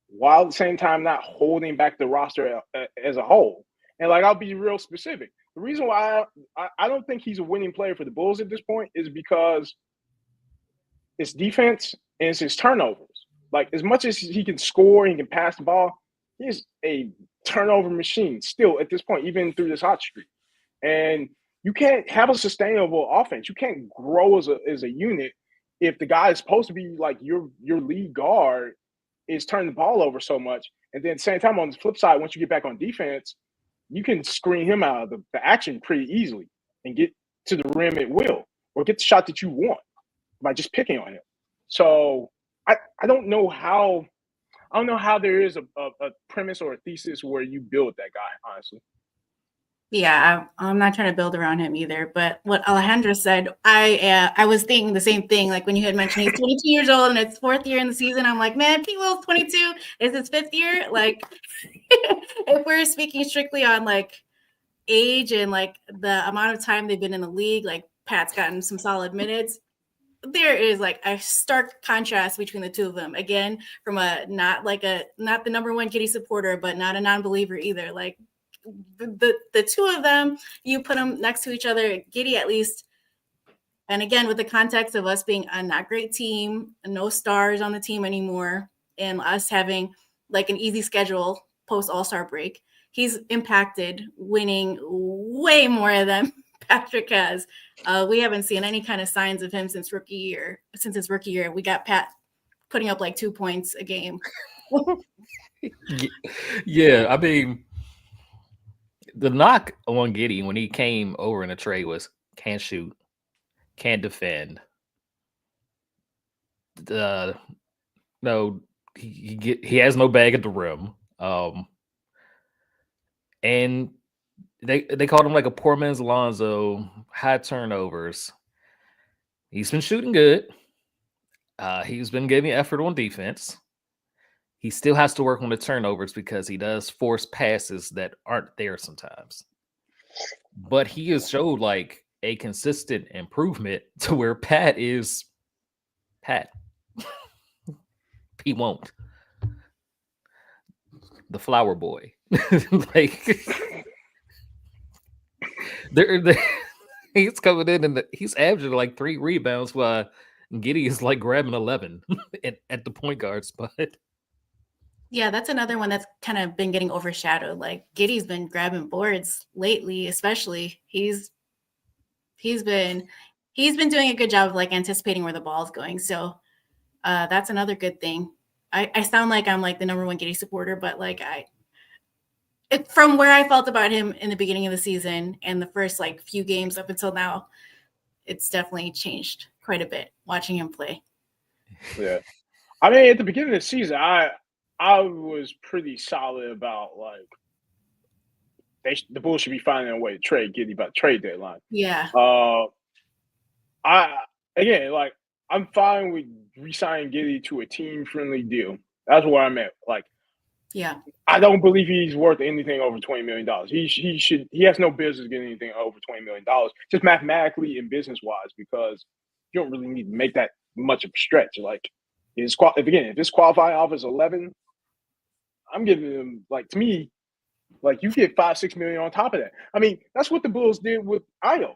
while at the same time not holding back the roster as a whole. And like I'll be real specific. The reason why I don't think he's a winning player for the Bulls at this point is because it's defense and it's his turnovers. Like as much as he can score and he can pass the ball, he's a turnover machine still at this point, even through this hot streak. And you can't have a sustainable offense. You can't grow as a unit if the guy is supposed to be like your lead guard is turning the ball over so much. And then at the same time, on the flip side, once you get back on defense, you can screen him out of the action pretty easily and get to the rim at will or get the shot that you want by just picking on him. So I don't know how there is a premise or a thesis where you build that guy, honestly. Yeah, I'm not trying to build around him either. But what Alejandra said, I was thinking the same thing. Like when you had mentioned he's 22 years old and it's fourth year in the season, I'm like, man, P. Will's 22. Is his fifth year? Like, if we're speaking strictly on like age and like the amount of time they've been in the league, like Pat's gotten some solid minutes. There is like a stark contrast between the two of them. Again, from not the number one Giddey supporter, but not a non-believer either. Like the two of them, you put them next to each other, Giddey at least. And again, with the context of us being a not great team, no stars on the team anymore, and us having like an easy schedule post All-Star break, he's impacted winning way more than Patrick has. We haven't seen any kind of signs of him since his rookie year. We got Pat putting up like 2 points a game. Yeah, I mean, the knock on Giddey when he came over in a trade was can't shoot, can't defend. No, he has no bag at the rim. And they called him like a poor man's Lonzo, high turnovers. He's been shooting good. He's been giving effort on defense. He still has to work on the turnovers because he does force passes that aren't there sometimes. But he has showed like a consistent improvement to where Pat is Pat. He won't. The flower boy. Like he's coming in and he's averaging like 3 rebounds while Giddey is like grabbing 11 at the point guard spot. Yeah, that's another one that's kind of been getting overshadowed. Like Giddey's been grabbing boards lately, especially. He's been doing a good job of like anticipating where the ball's going. So that's another good thing. I sound like I'm like the number one Giddey supporter, but like from where I felt about him in the beginning of the season and the first like few games up until now, it's definitely changed quite a bit watching him play. Yeah, I mean, at the beginning of the season, I was pretty solid about like the Bulls should be finding a way to trade Giddey by the trade deadline. Yeah. I'm fine with re-signing Giddey to a team-friendly deal. That's where I'm at. Like, yeah, I don't believe he's worth anything over $20 million. He has no business getting anything over $20 million, just mathematically and business-wise, because you don't really need to make that much of a stretch. Like, if this qualifying offer is 11, I'm giving him, like, to me, like, you get $5-6 million on top of that. I mean, that's what the Bulls did with Ayo.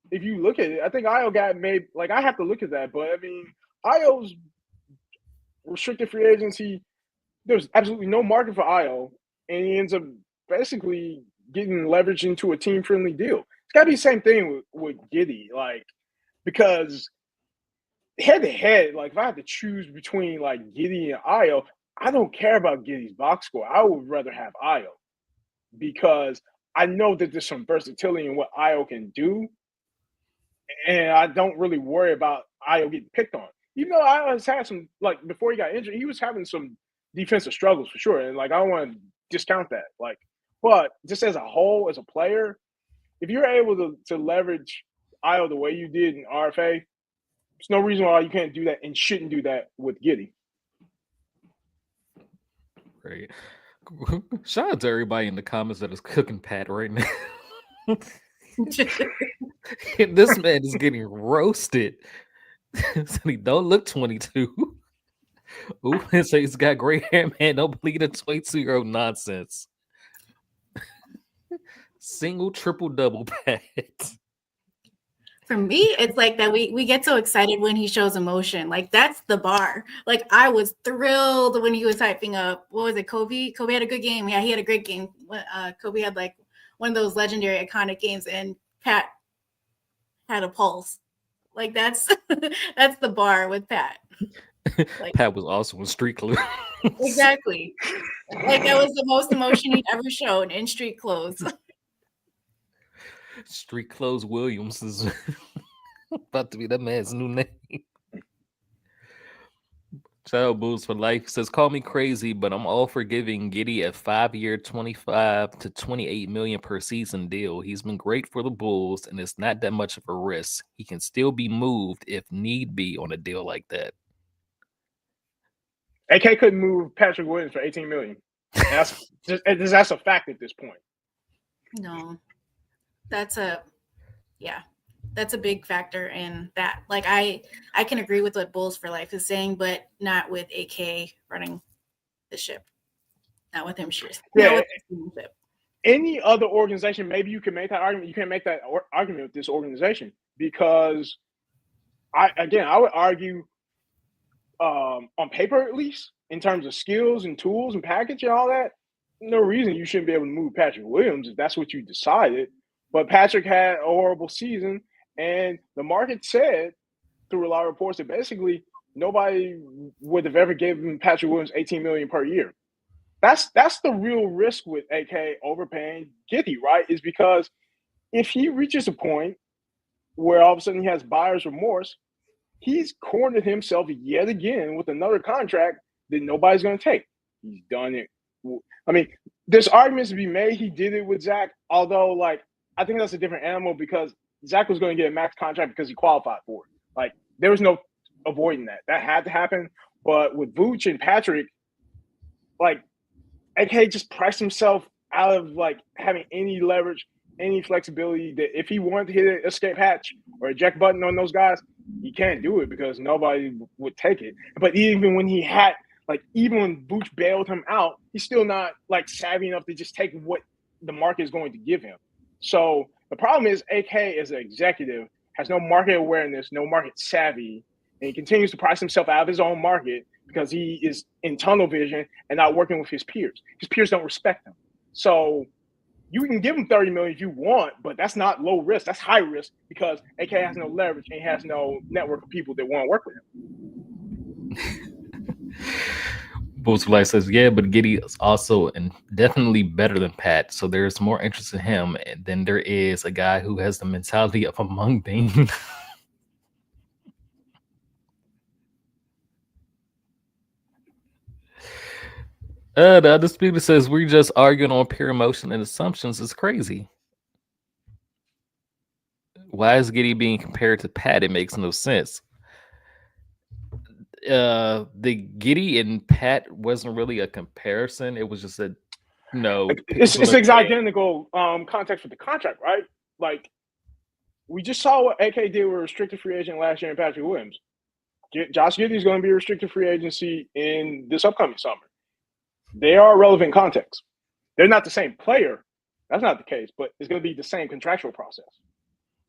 If you look at it, I think Ayo got made. Like, I have to look at that, but I mean, Ayo's restricted free agency. There's absolutely no market for Ayo, and he ends up basically getting leveraged into a team-friendly deal. It's got to be the same thing with Giddey, like, because head-to-head, like, if I have to choose between like Giddey and Ayo, I don't care about Giddey's box score. I would rather have Ayo because I know that there's some versatility in what Ayo can do. And I don't really worry about Ayo getting picked on. Even though Ayo has had some, like, before he got injured, he was having some defensive struggles for sure. And, like, I don't want to discount that. Like, but just as a whole, as a player, if you're able to leverage Ayo the way you did in RFA, there's no reason why you can't do that and shouldn't do that with Giddey. Right. Shout out to everybody in the comments that is cooking Pat right now. This man is getting roasted. So he don't look 22. Ooh, and so he's got gray hair, man. Don't believe the 22-year-old nonsense. Single, triple, double Pat. For me, it's like that we get so excited when he shows emotion. Like, that's the bar. Like, I was thrilled when he was hyping up, what was it, Kobe? Kobe had a good game. Yeah, he had a great game. Kobe had like one of those legendary iconic games, and Pat had a pulse. Like, that's that's the bar with Pat. Like, Pat was also in Street Clothes. Exactly. Like, that was the most emotion he'd ever shown in Street Clothes. Street Clothes Williams is about to be that man's new name. Child Bulls for Life says, call me crazy, but I'm all for giving Giddey a 5-year, $25 to $28 million per season deal. He's been great for the Bulls, and it's not that much of a risk. He can still be moved if need be on a deal like that. AK couldn't move Patrick Williams for $18 million. That's a fact at this point. No, that's a big factor in that. Like, I can agree with what Bulls for Life is saying, but not with AK running the ship. Not with him. Yeah. Any other organization, maybe you can make that argument. You can't make that argument with this organization because, I would argue, on paper at least, in terms of skills and tools and package and all that, no reason you shouldn't be able to move Patrick Williams if that's what you decided. But Patrick had a horrible season, and the market said through a lot of reports that basically nobody would have ever given Patrick Williams $18 million per year. That's the real risk with AK overpaying Giddey, right? Is because if he reaches a point where all of a sudden he has buyer's remorse, he's cornered himself yet again with another contract that nobody's going to take. He's done it. I mean, there's arguments to be made. He did it with Zach, although, like, I think that's a different animal because Zach was going to get a max contract because he qualified for it. Like, there was no avoiding that. That had to happen. But with Vooch and Patrick, like, AK just priced himself out of, like, having any leverage, any flexibility that if he wanted to hit an escape hatch or eject button on those guys, he can't do it because nobody would take it. But even when he had, like, even when Vooch bailed him out, he's still not, like, savvy enough to just take what the market is going to give him. So the problem is AK as an executive has no market awareness, no market savvy, and he continues to price himself out of his own market because he is in tunnel vision and not working with his peers. His peers don't respect him. So you can give him $30 million if you want, but that's not low risk. That's high risk because AK has no leverage and he has no network of people that want to work with him. Bootlight says, yeah, but Giddey is also and definitely better than Pat. So there's more interest in him than there is a guy who has the mentality of a Mung Bean. The other speaker says, we're just arguing on pure emotion and assumptions. It's crazy. Why is Giddey being compared to Pat? It makes no sense. The Giddey and Pat wasn't really a comparison. It was just a it's identical context with the contract, right? Like, we just saw what AK did with restricted free agent last year in Patrick Williams. Josh Giddey is going to be a restricted free agency in this upcoming summer. They are relevant context. They're not the same player. That's not the case, but it's going to be the same contractual process.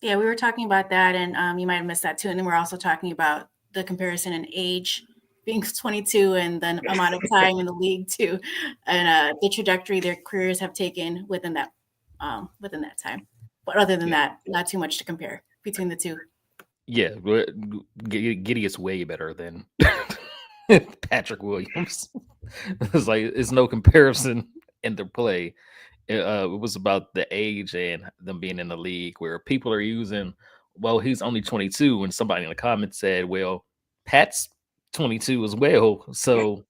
Yeah, we were talking about that, and you might have missed that too. And then we're also talking about the comparison in age, being 22, and then amount of time in the league too, and the trajectory their careers have taken within that time. But other than that, not too much to compare between the two. Yeah, Giddey is way better than Patrick Williams. It's no comparison in their play. It was about the age and them being in the league where people are using, well, he's only 22, and somebody in the comments said, well, Pat's 22 as well, so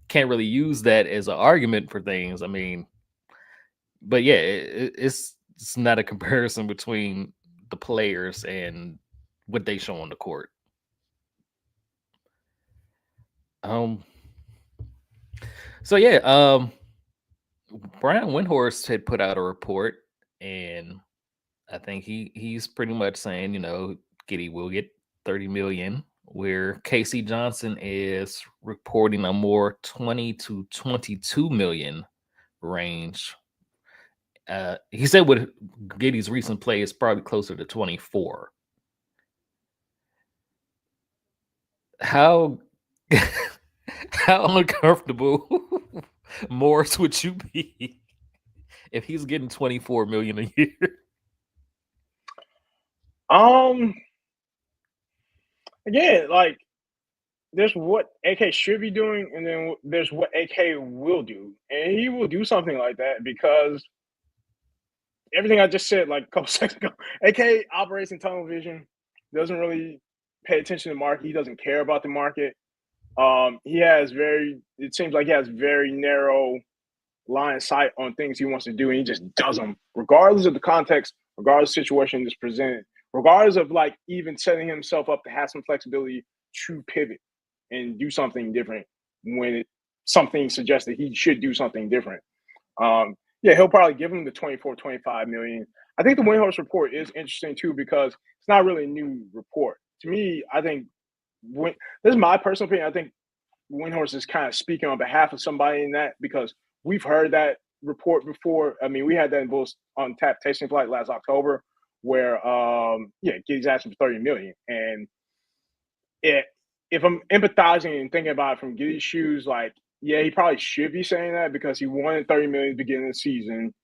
can't really use that as an argument for things. I mean, but yeah, it's not a comparison between the players and what they show on the court. So yeah, Brian Windhorst had put out a report, and I think he's pretty much saying, Giddey will get 30 million, where Casey Johnson is reporting a more 20 to 22 million range. He said with Giddey's recent play is probably closer to 24. How uncomfortable Morris would you be if he's getting 24 million a year? Again, like, there's what AK should be doing, and then there's what AK will do, and he will do something like that because everything I just said like a couple seconds ago. AK operates in tunnel vision, doesn't really pay attention to the market. He doesn't care about the market. It seems like he has very narrow line of sight on things he wants to do, and he just does them, regardless of the context, regardless of the situation that's presented, regardless of, like, even setting himself up to have some flexibility to pivot and do something different when something suggests that he should do something different. Yeah, he'll probably give him the 24, 25 million. I think the Windhorst report is interesting too because it's not really a new report. To me, I think this is my personal opinion. I think Windhorst is kind of speaking on behalf of somebody in that because we've heard that report before. I mean, we had that in Bulls on Tap Tasting Flight last October where, Giddey's asking for 30 million. And if I'm empathizing and thinking about it from Giddey's shoes, like, yeah, he probably should be saying that because he wanted 30 million at the beginning of the season,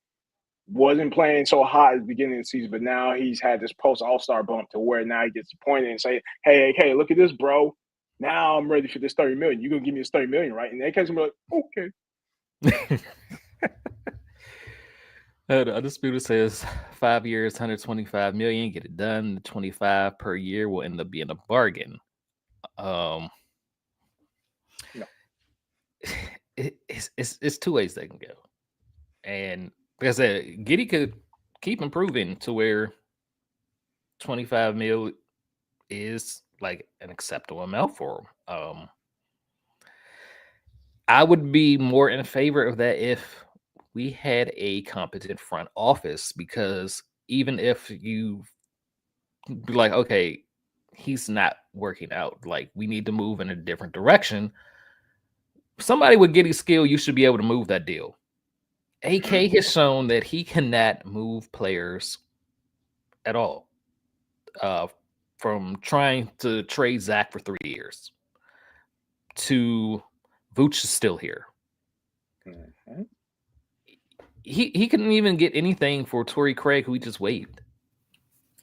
wasn't playing so hot at the beginning of the season, but now he's had this post All-Star bump to where now he gets disappointed and say, hey, look at this, bro. Now I'm ready for this $30 million. You're gonna give me this $30 million, right? And AK's gonna be like, okay. The Undisputed says 5 years, 125 million, get it done. 25 per year will end up being a bargain. No. It's two ways they can go. And like I said, Giddey could keep improving to where 25 mil is like an acceptable amount for him. I would be more in favor of that if we had a competent front office, because even if you be like, okay, he's not working out, like we need to move in a different direction, somebody with Giddey's skill, you should be able to move that deal. AK has shown that he cannot move players at all. From trying to trade Zach for 3 years to Vooch is still here. Mm-hmm. He couldn't even get anything for Torrey Craig, who he just waived.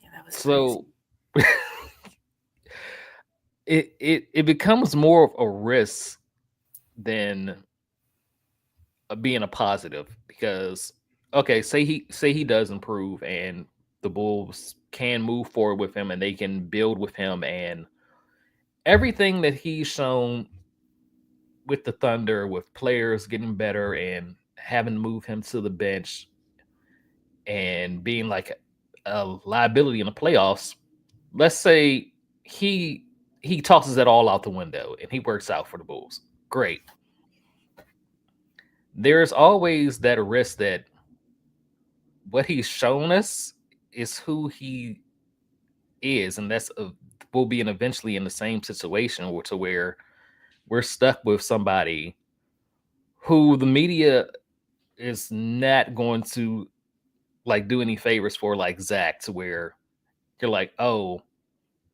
Yeah, that was So it becomes more of a risk than being a positive, because okay, say he does improve and the Bulls can move forward with him and they can build with him, and everything that he's shown with the Thunder, with players getting better and having to move him to the bench and being like a liability in the playoffs. Let's say he tosses it all out the window and he works out for the Bulls. Great. There's always that risk that what he's shown us is who he is, and that's we'll be eventually in the same situation to where we're stuck with somebody who the media is not going to like do any favors for, like Zach, to where you're like, oh,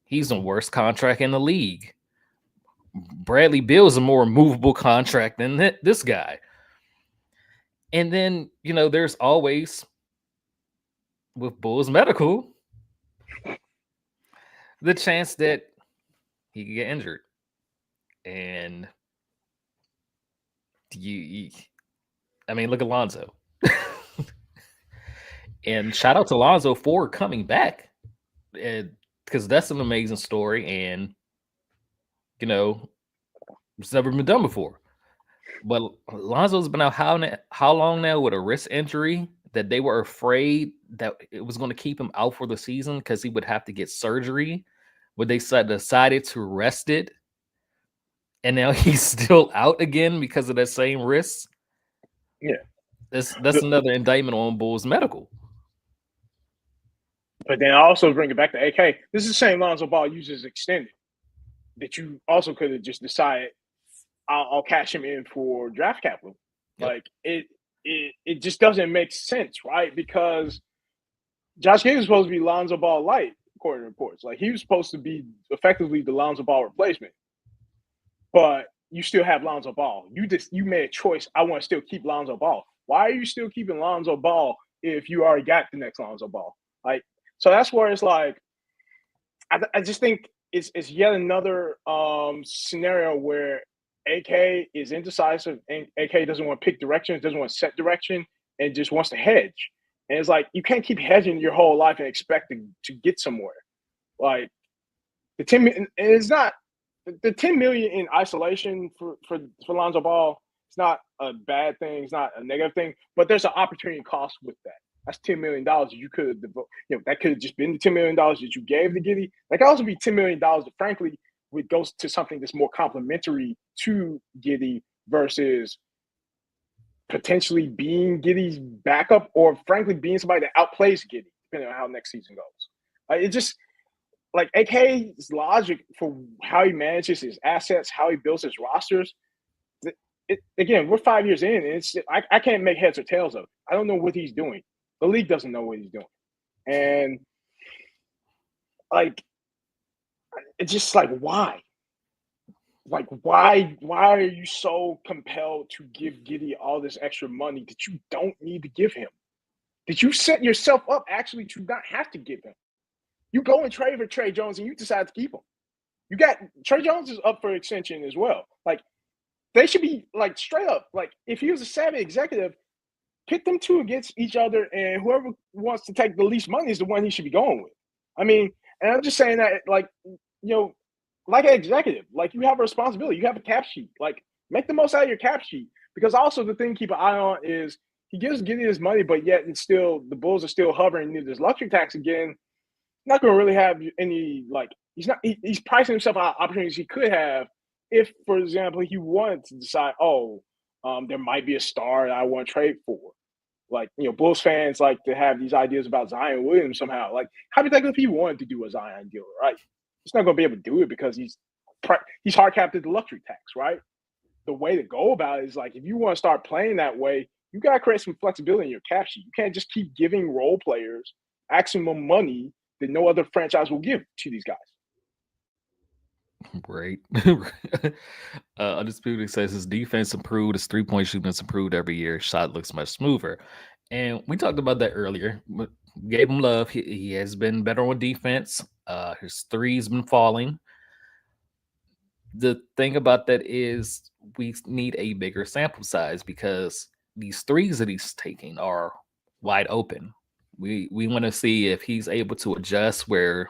he's the worst contract in the league. Bradley Beal is a more movable contract than this guy. And then, there's always with Bulls Medical the chance that he could get injured. And I mean, look at Lonzo. And shout out to Lonzo for coming back, because that's an amazing story, and it's never been done before. But Lonzo's been out how long now with a wrist injury that they were afraid that it was going to keep him out for the season because he would have to get surgery, but they decided to rest it, and now he's still out again because of that same wrist. Yeah, that's another indictment on Bulls Medical. But then I also bring it back to AK. This is the same Lonzo Ball uses extended that you also could have just decided I'll cash him in for draft capital. Yep. Like it just doesn't make sense, right? Because Josh Giddey was supposed to be Lonzo Ball light, according to reports. Like he was supposed to be effectively the Lonzo Ball replacement. But you still have Lonzo Ball. You made a choice. I want to still keep Lonzo Ball. Why are you still keeping Lonzo Ball if you already got the next Lonzo Ball? Like, so that's where it's like, I just think it's yet another scenario where AK is indecisive and AK doesn't want to pick directions, doesn't want to set direction, and just wants to hedge. And it's like, you can't keep hedging your whole life and expect to get somewhere. Like the 10 million, and it's not the 10 million in isolation for Lonzo Ball. It's not a bad thing. It's not a negative thing, but there's an opportunity cost with that. That's $10 million you could have devoted. That could have just been the $10 million that you gave to Giddey. That could also be $10 million that, frankly, would go to something that's more complementary to Giddey versus potentially being Giddey's backup, or frankly being somebody that outplays Giddey, depending on how next season goes. It just like AK's logic for how he manages his assets, how he builds his rosters. Again, we're 5 years in, and I can't make heads or tails of it. I don't know what he's doing. The league doesn't know what he's doing. And like, it's just like, why? Like, why are you so compelled to give Giddey all this extra money that you don't need to give him? That you set yourself up actually to not have to give him? You go and trade for Trey Jones and you decide to keep him. You got Trey Jones is up for extension as well. Like they should be like straight up. Like if he was a savvy executive, pit them two against each other, and whoever wants to take the least money is the one he should be going with. I mean, and I'm just saying that, like, like an executive, like you have a responsibility. You have a cap sheet. Like, make the most out of your cap sheet. Because also the thing to keep an eye on is he gives Giddey his money, but yet it's still the Bulls are still hovering near this luxury tax again. Not going to really have any like he's pricing himself out opportunities he could have if, for example, he wanted to decide, there might be a star that I want to trade for. Like, Bulls fans like to have these ideas about Zion Williams somehow. Like, hypothetically, if he wanted to do a Zion deal, right? He's not going to be able to do it because he's hard capped at the luxury tax, right? The way to go about it is like if you want to start playing that way, you got to create some flexibility in your cap sheet. You can't just keep giving role players maximum money that no other franchise will give to these guys. Right. Undisputed says his defense improved, his 3-point shooting has improved every year. Shot looks much smoother. And we talked about that earlier. Gave him love. He has been better on defense. His three's been falling. The thing about that is we need a bigger sample size because these threes that he's taking are wide open. We want to see if he's able to adjust where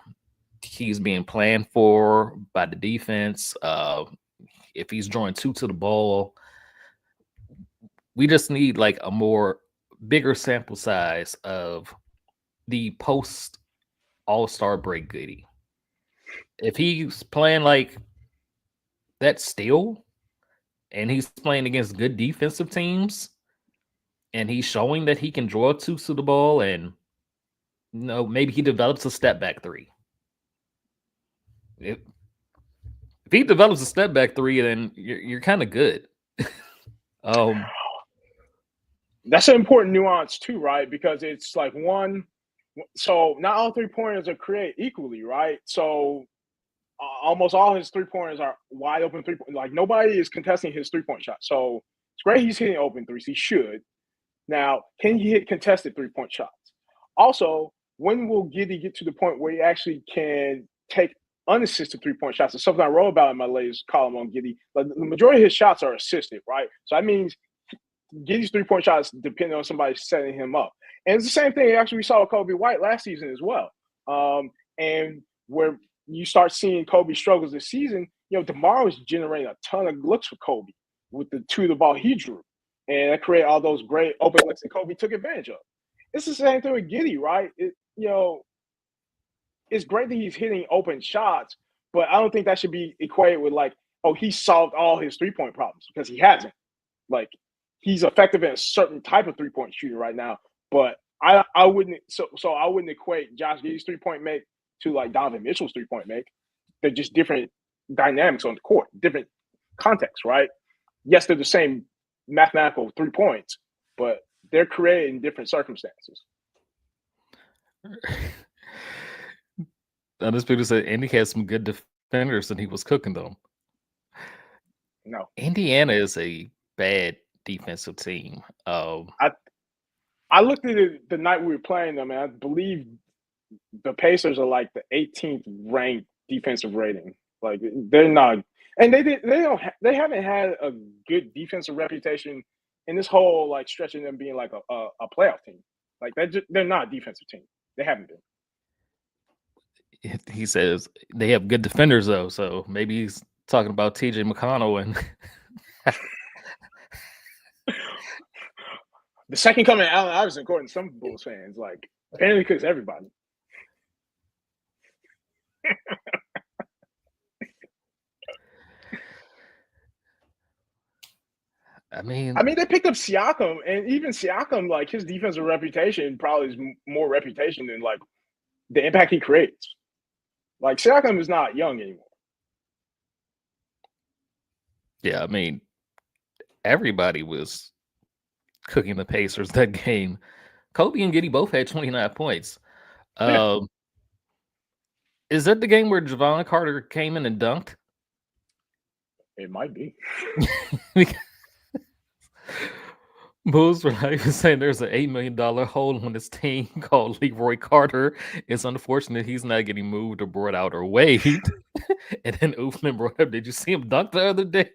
he's being planned for by the defense. If he's drawing two to the ball, we just need like a more bigger sample size of the post All-Star break Giddey. If he's playing like that still, and he's playing against good defensive teams, and he's showing that he can draw two to the ball, and maybe he develops a step back three. If he develops a step back three, then you're kind of good. That's an important nuance too, right? Because it's like so not all 3-pointers are created equally, right? So almost all his 3-pointers are wide open 3-point. Like nobody is contesting his 3-point shot. So it's great he's hitting open threes. He should. Now, can he hit contested 3-point shots? Also, when will Giddey get to the point where he actually can take unassisted 3-point shots? It's something I wrote about in my latest column on Giddey. But the majority of his shots are assisted, right? So that means Giddey's 3-point shots depend on somebody setting him up. And it's the same thing actually we saw with Kobe White last season as well. And where you start seeing Kobe struggles this season, DeMar was generating a ton of looks for Kobe with the two of the ball he drew. And that created all those great open looks that Kobe took advantage of. It's the same thing with Giddey, right? It's great that he's hitting open shots, but I don't think that should be equated with like, he solved all his 3-point problems, because he hasn't. Like, he's effective in a certain type of 3-point shooter right now, but I wouldn't I wouldn't equate Josh Giddey's 3-point make to like Donovan Mitchell's 3-point make. They're just different dynamics on the court, different context, right? Yes, they're the same mathematical 3 points, but they're created in different circumstances. Undisputed said Indy had some good defenders and he was cooking them. No, Indiana is a bad defensive team. I looked at it the night we were playing them, and I believe the Pacers are like the 18th ranked defensive rating. Like they're not, and they haven't had a good defensive reputation in this whole like stretch of them being like a playoff team. Like they're not a defensive team. They haven't been. He says they have good defenders though, so maybe he's talking about TJ McConnell and the second coming of Allen Iverson, according to some Bulls fans, like apparently cooks everybody. I mean, they picked up Siakam, and even Siakam, like his defensive reputation probably is more reputation than like the impact he creates. Like Siakam is not young anymore. Yeah, I mean, everybody was cooking the Pacers that game. Kobe and Giddey both had 29 points. Is that the game where Javon Carter came in and dunked? It might be. Bulls were like saying there's an $8 million hole in this team called Leroy Carter. It's unfortunate he's not getting moved or brought out or waived. And then Oofman brought up, did you see him dunk the other day?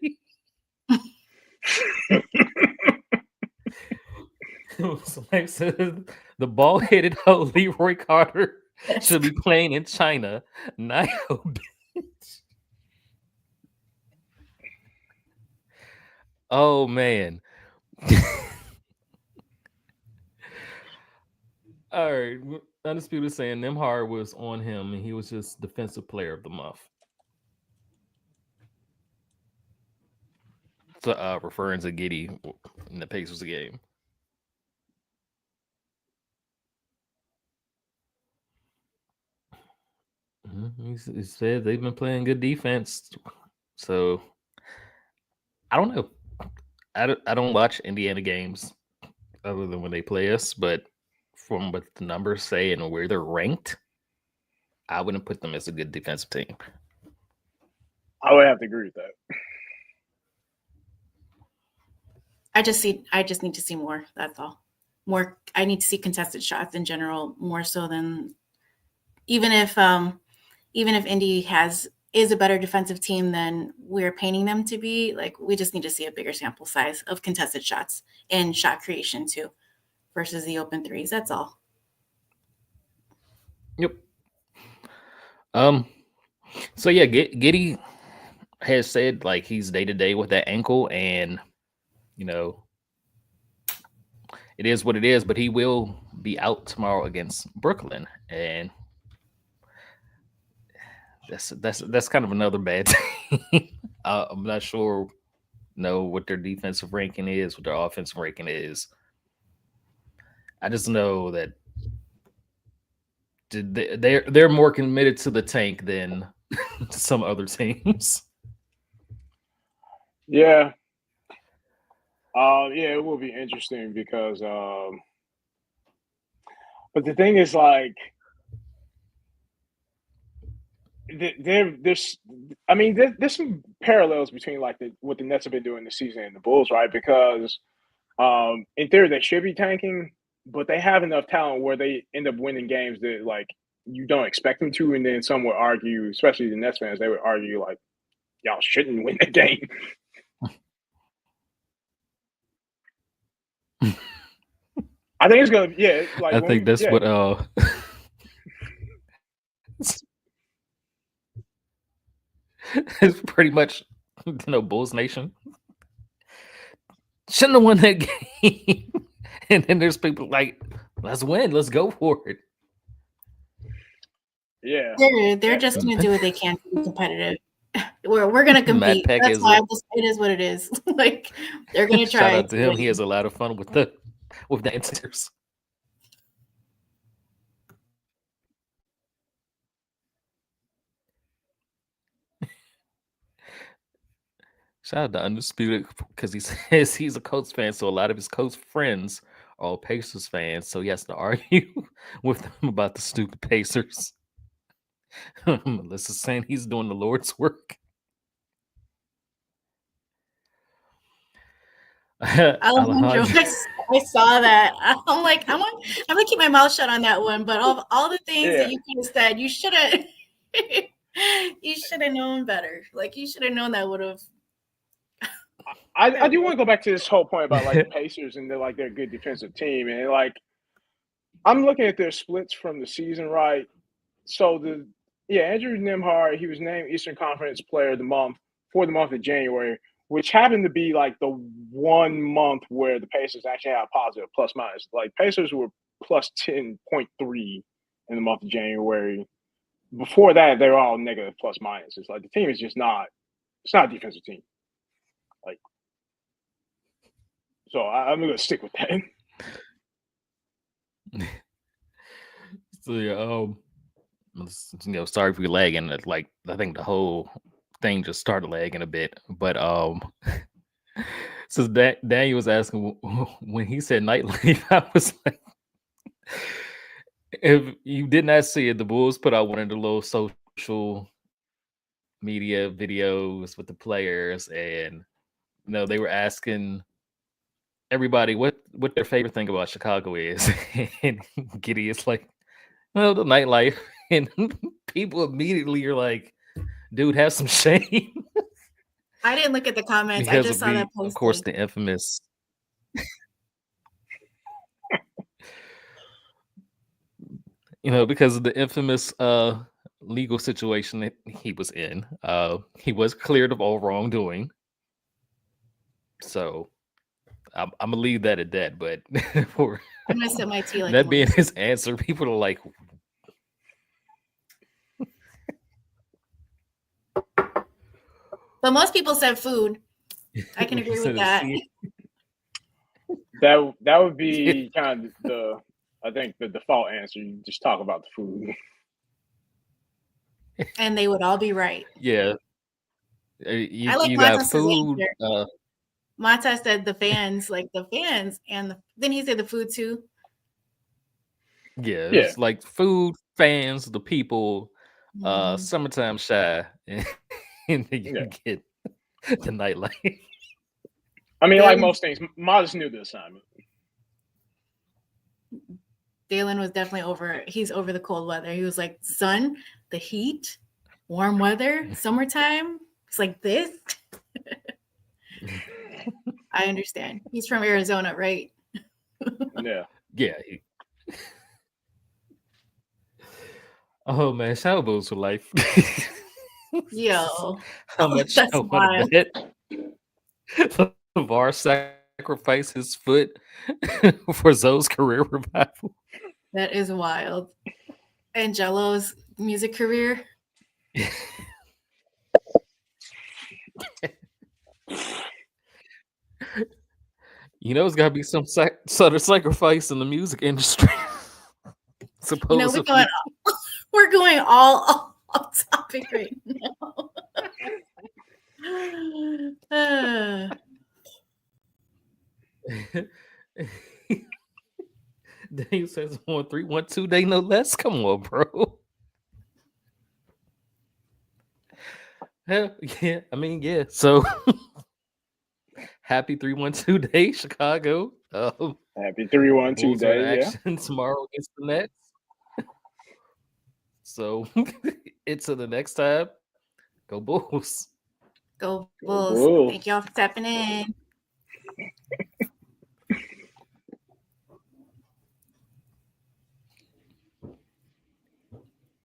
Somebody said the ball-headed hoe Leroy Carter should be playing in China. Not your bitch. Oh man. All right. Undisputed saying Nemhard was on him and he was just defensive player of the month. So, referring to Giddey in the Pacers game. He said they've been playing good defense. So, I don't know. I don't watch Indiana games other than when they play us, but from what the numbers say and where they're ranked, I wouldn't put them as a good defensive team. I would have to agree with that. I just need to see more. That's all. More. I need to see contested shots in general more so than even if Indy is a better defensive team than we're painting them to be. Like, we just need to see a bigger sample size of contested shots and shot creation too, versus the open threes. That's all. Yep. So yeah, Giddey has said like he's day to day with that ankle, and you know it is what it is. But he will be out tomorrow against Brooklyn, and that's kind of another bad team. I'm not sure, what their defensive ranking is, what their offensive ranking is. I just know that they're more committed to the tank than some other teams. Yeah. Yeah, it will be interesting because but the thing is, like, there's some parallels between like what the Nets have been doing this season and the Bulls, right? Because in theory they should be tanking, but they have enough talent where they end up winning games that like you don't expect them to, and then some would argue, especially the Nets fans, they would argue like y'all shouldn't win the game. I think it's gonna, yeah. Like I think that's what it's pretty much, Bulls Nation shouldn't have won that game. And then there's people like, let's win, let's go for it. Yeah, they're just going to do what they can to be competitive. We're going to compete. That's why it is what it is. Like, they're going to try. Shout out to him. He has a lot of fun with the answers. Shout out to Undisputed because he says he's a Colts fan, so a lot of his Colts friends are all Pacers fans, so he has to argue with them about the stupid Pacers. Melissa's saying he's doing the Lord's work. I saw that. I'm like, I'm gonna keep my mouth shut on that one. But of all the things that you could have said, you should have known better. Like, you should have known that would have. I do want to go back to this whole point about like the Pacers and they're a good defensive team, and like I'm looking at their splits from the season, right? So Andrew Nembhard, he was named Eastern Conference Player of the Month for the month of January, which happened to be like the 1 month where the Pacers actually had positive plus minus. Like, Pacers were plus 10.3 in the month of January. Before that, they were all negative plus minus. It's like the team is just not. It's not a defensive team. Like, so I'm gonna stick with that. So sorry if we're lagging. Like, I think the whole thing just started lagging a bit, but so Daniel was asking when he said nightlife. I was like, if you did not see it, the Bulls put out one of the little social media videos with the players, and they were asking everybody what their favorite thing about Chicago is, and Giddey is like, well, the nightlife, and people immediately are like, dude, have some shame. I didn't look at the comments. I Because just saw that posted. of course, the infamous. Because of the infamous legal situation that he was in. He was cleared of all wrongdoing. So I'm gonna leave that at that. But for I'm gonna sip my tea like that a being monster. his answer, people are like, But most people said food. I can agree with that. That would be kind of the default answer. You just talk about the food. And they would all be right. Yeah. I like You got Montas's food. answer. Montas said the fans, and then he said the food too. Yeah, it's like food, fans, the people, summertime shy, and then you get the nightlife. I mean, like most things, Modest knew the assignment. Dalen was definitely he's over the cold weather. He was like, sun, the heat, warm weather, summertime. It's like this. I understand. He's from Arizona, right? Yeah. Yeah. Oh man, shower bills for life. Yo, how much that's I want to bet VAR sacrifice his foot for Zoe's career revival. That is wild. And Jello's music career. It's got to be some sort of sacrifice in the music industry. Supposedly. We're going all off topic right now. Daniel says on 3-1-2 day no less. Come on, bro. Hell yeah. I mean, yeah. So happy 3-1-2 day, Chicago. Happy 3-1-2 day. Action tomorrow against the Nets. So until the next time, go Bulls. Go Bulls. Thank y'all for tapping in.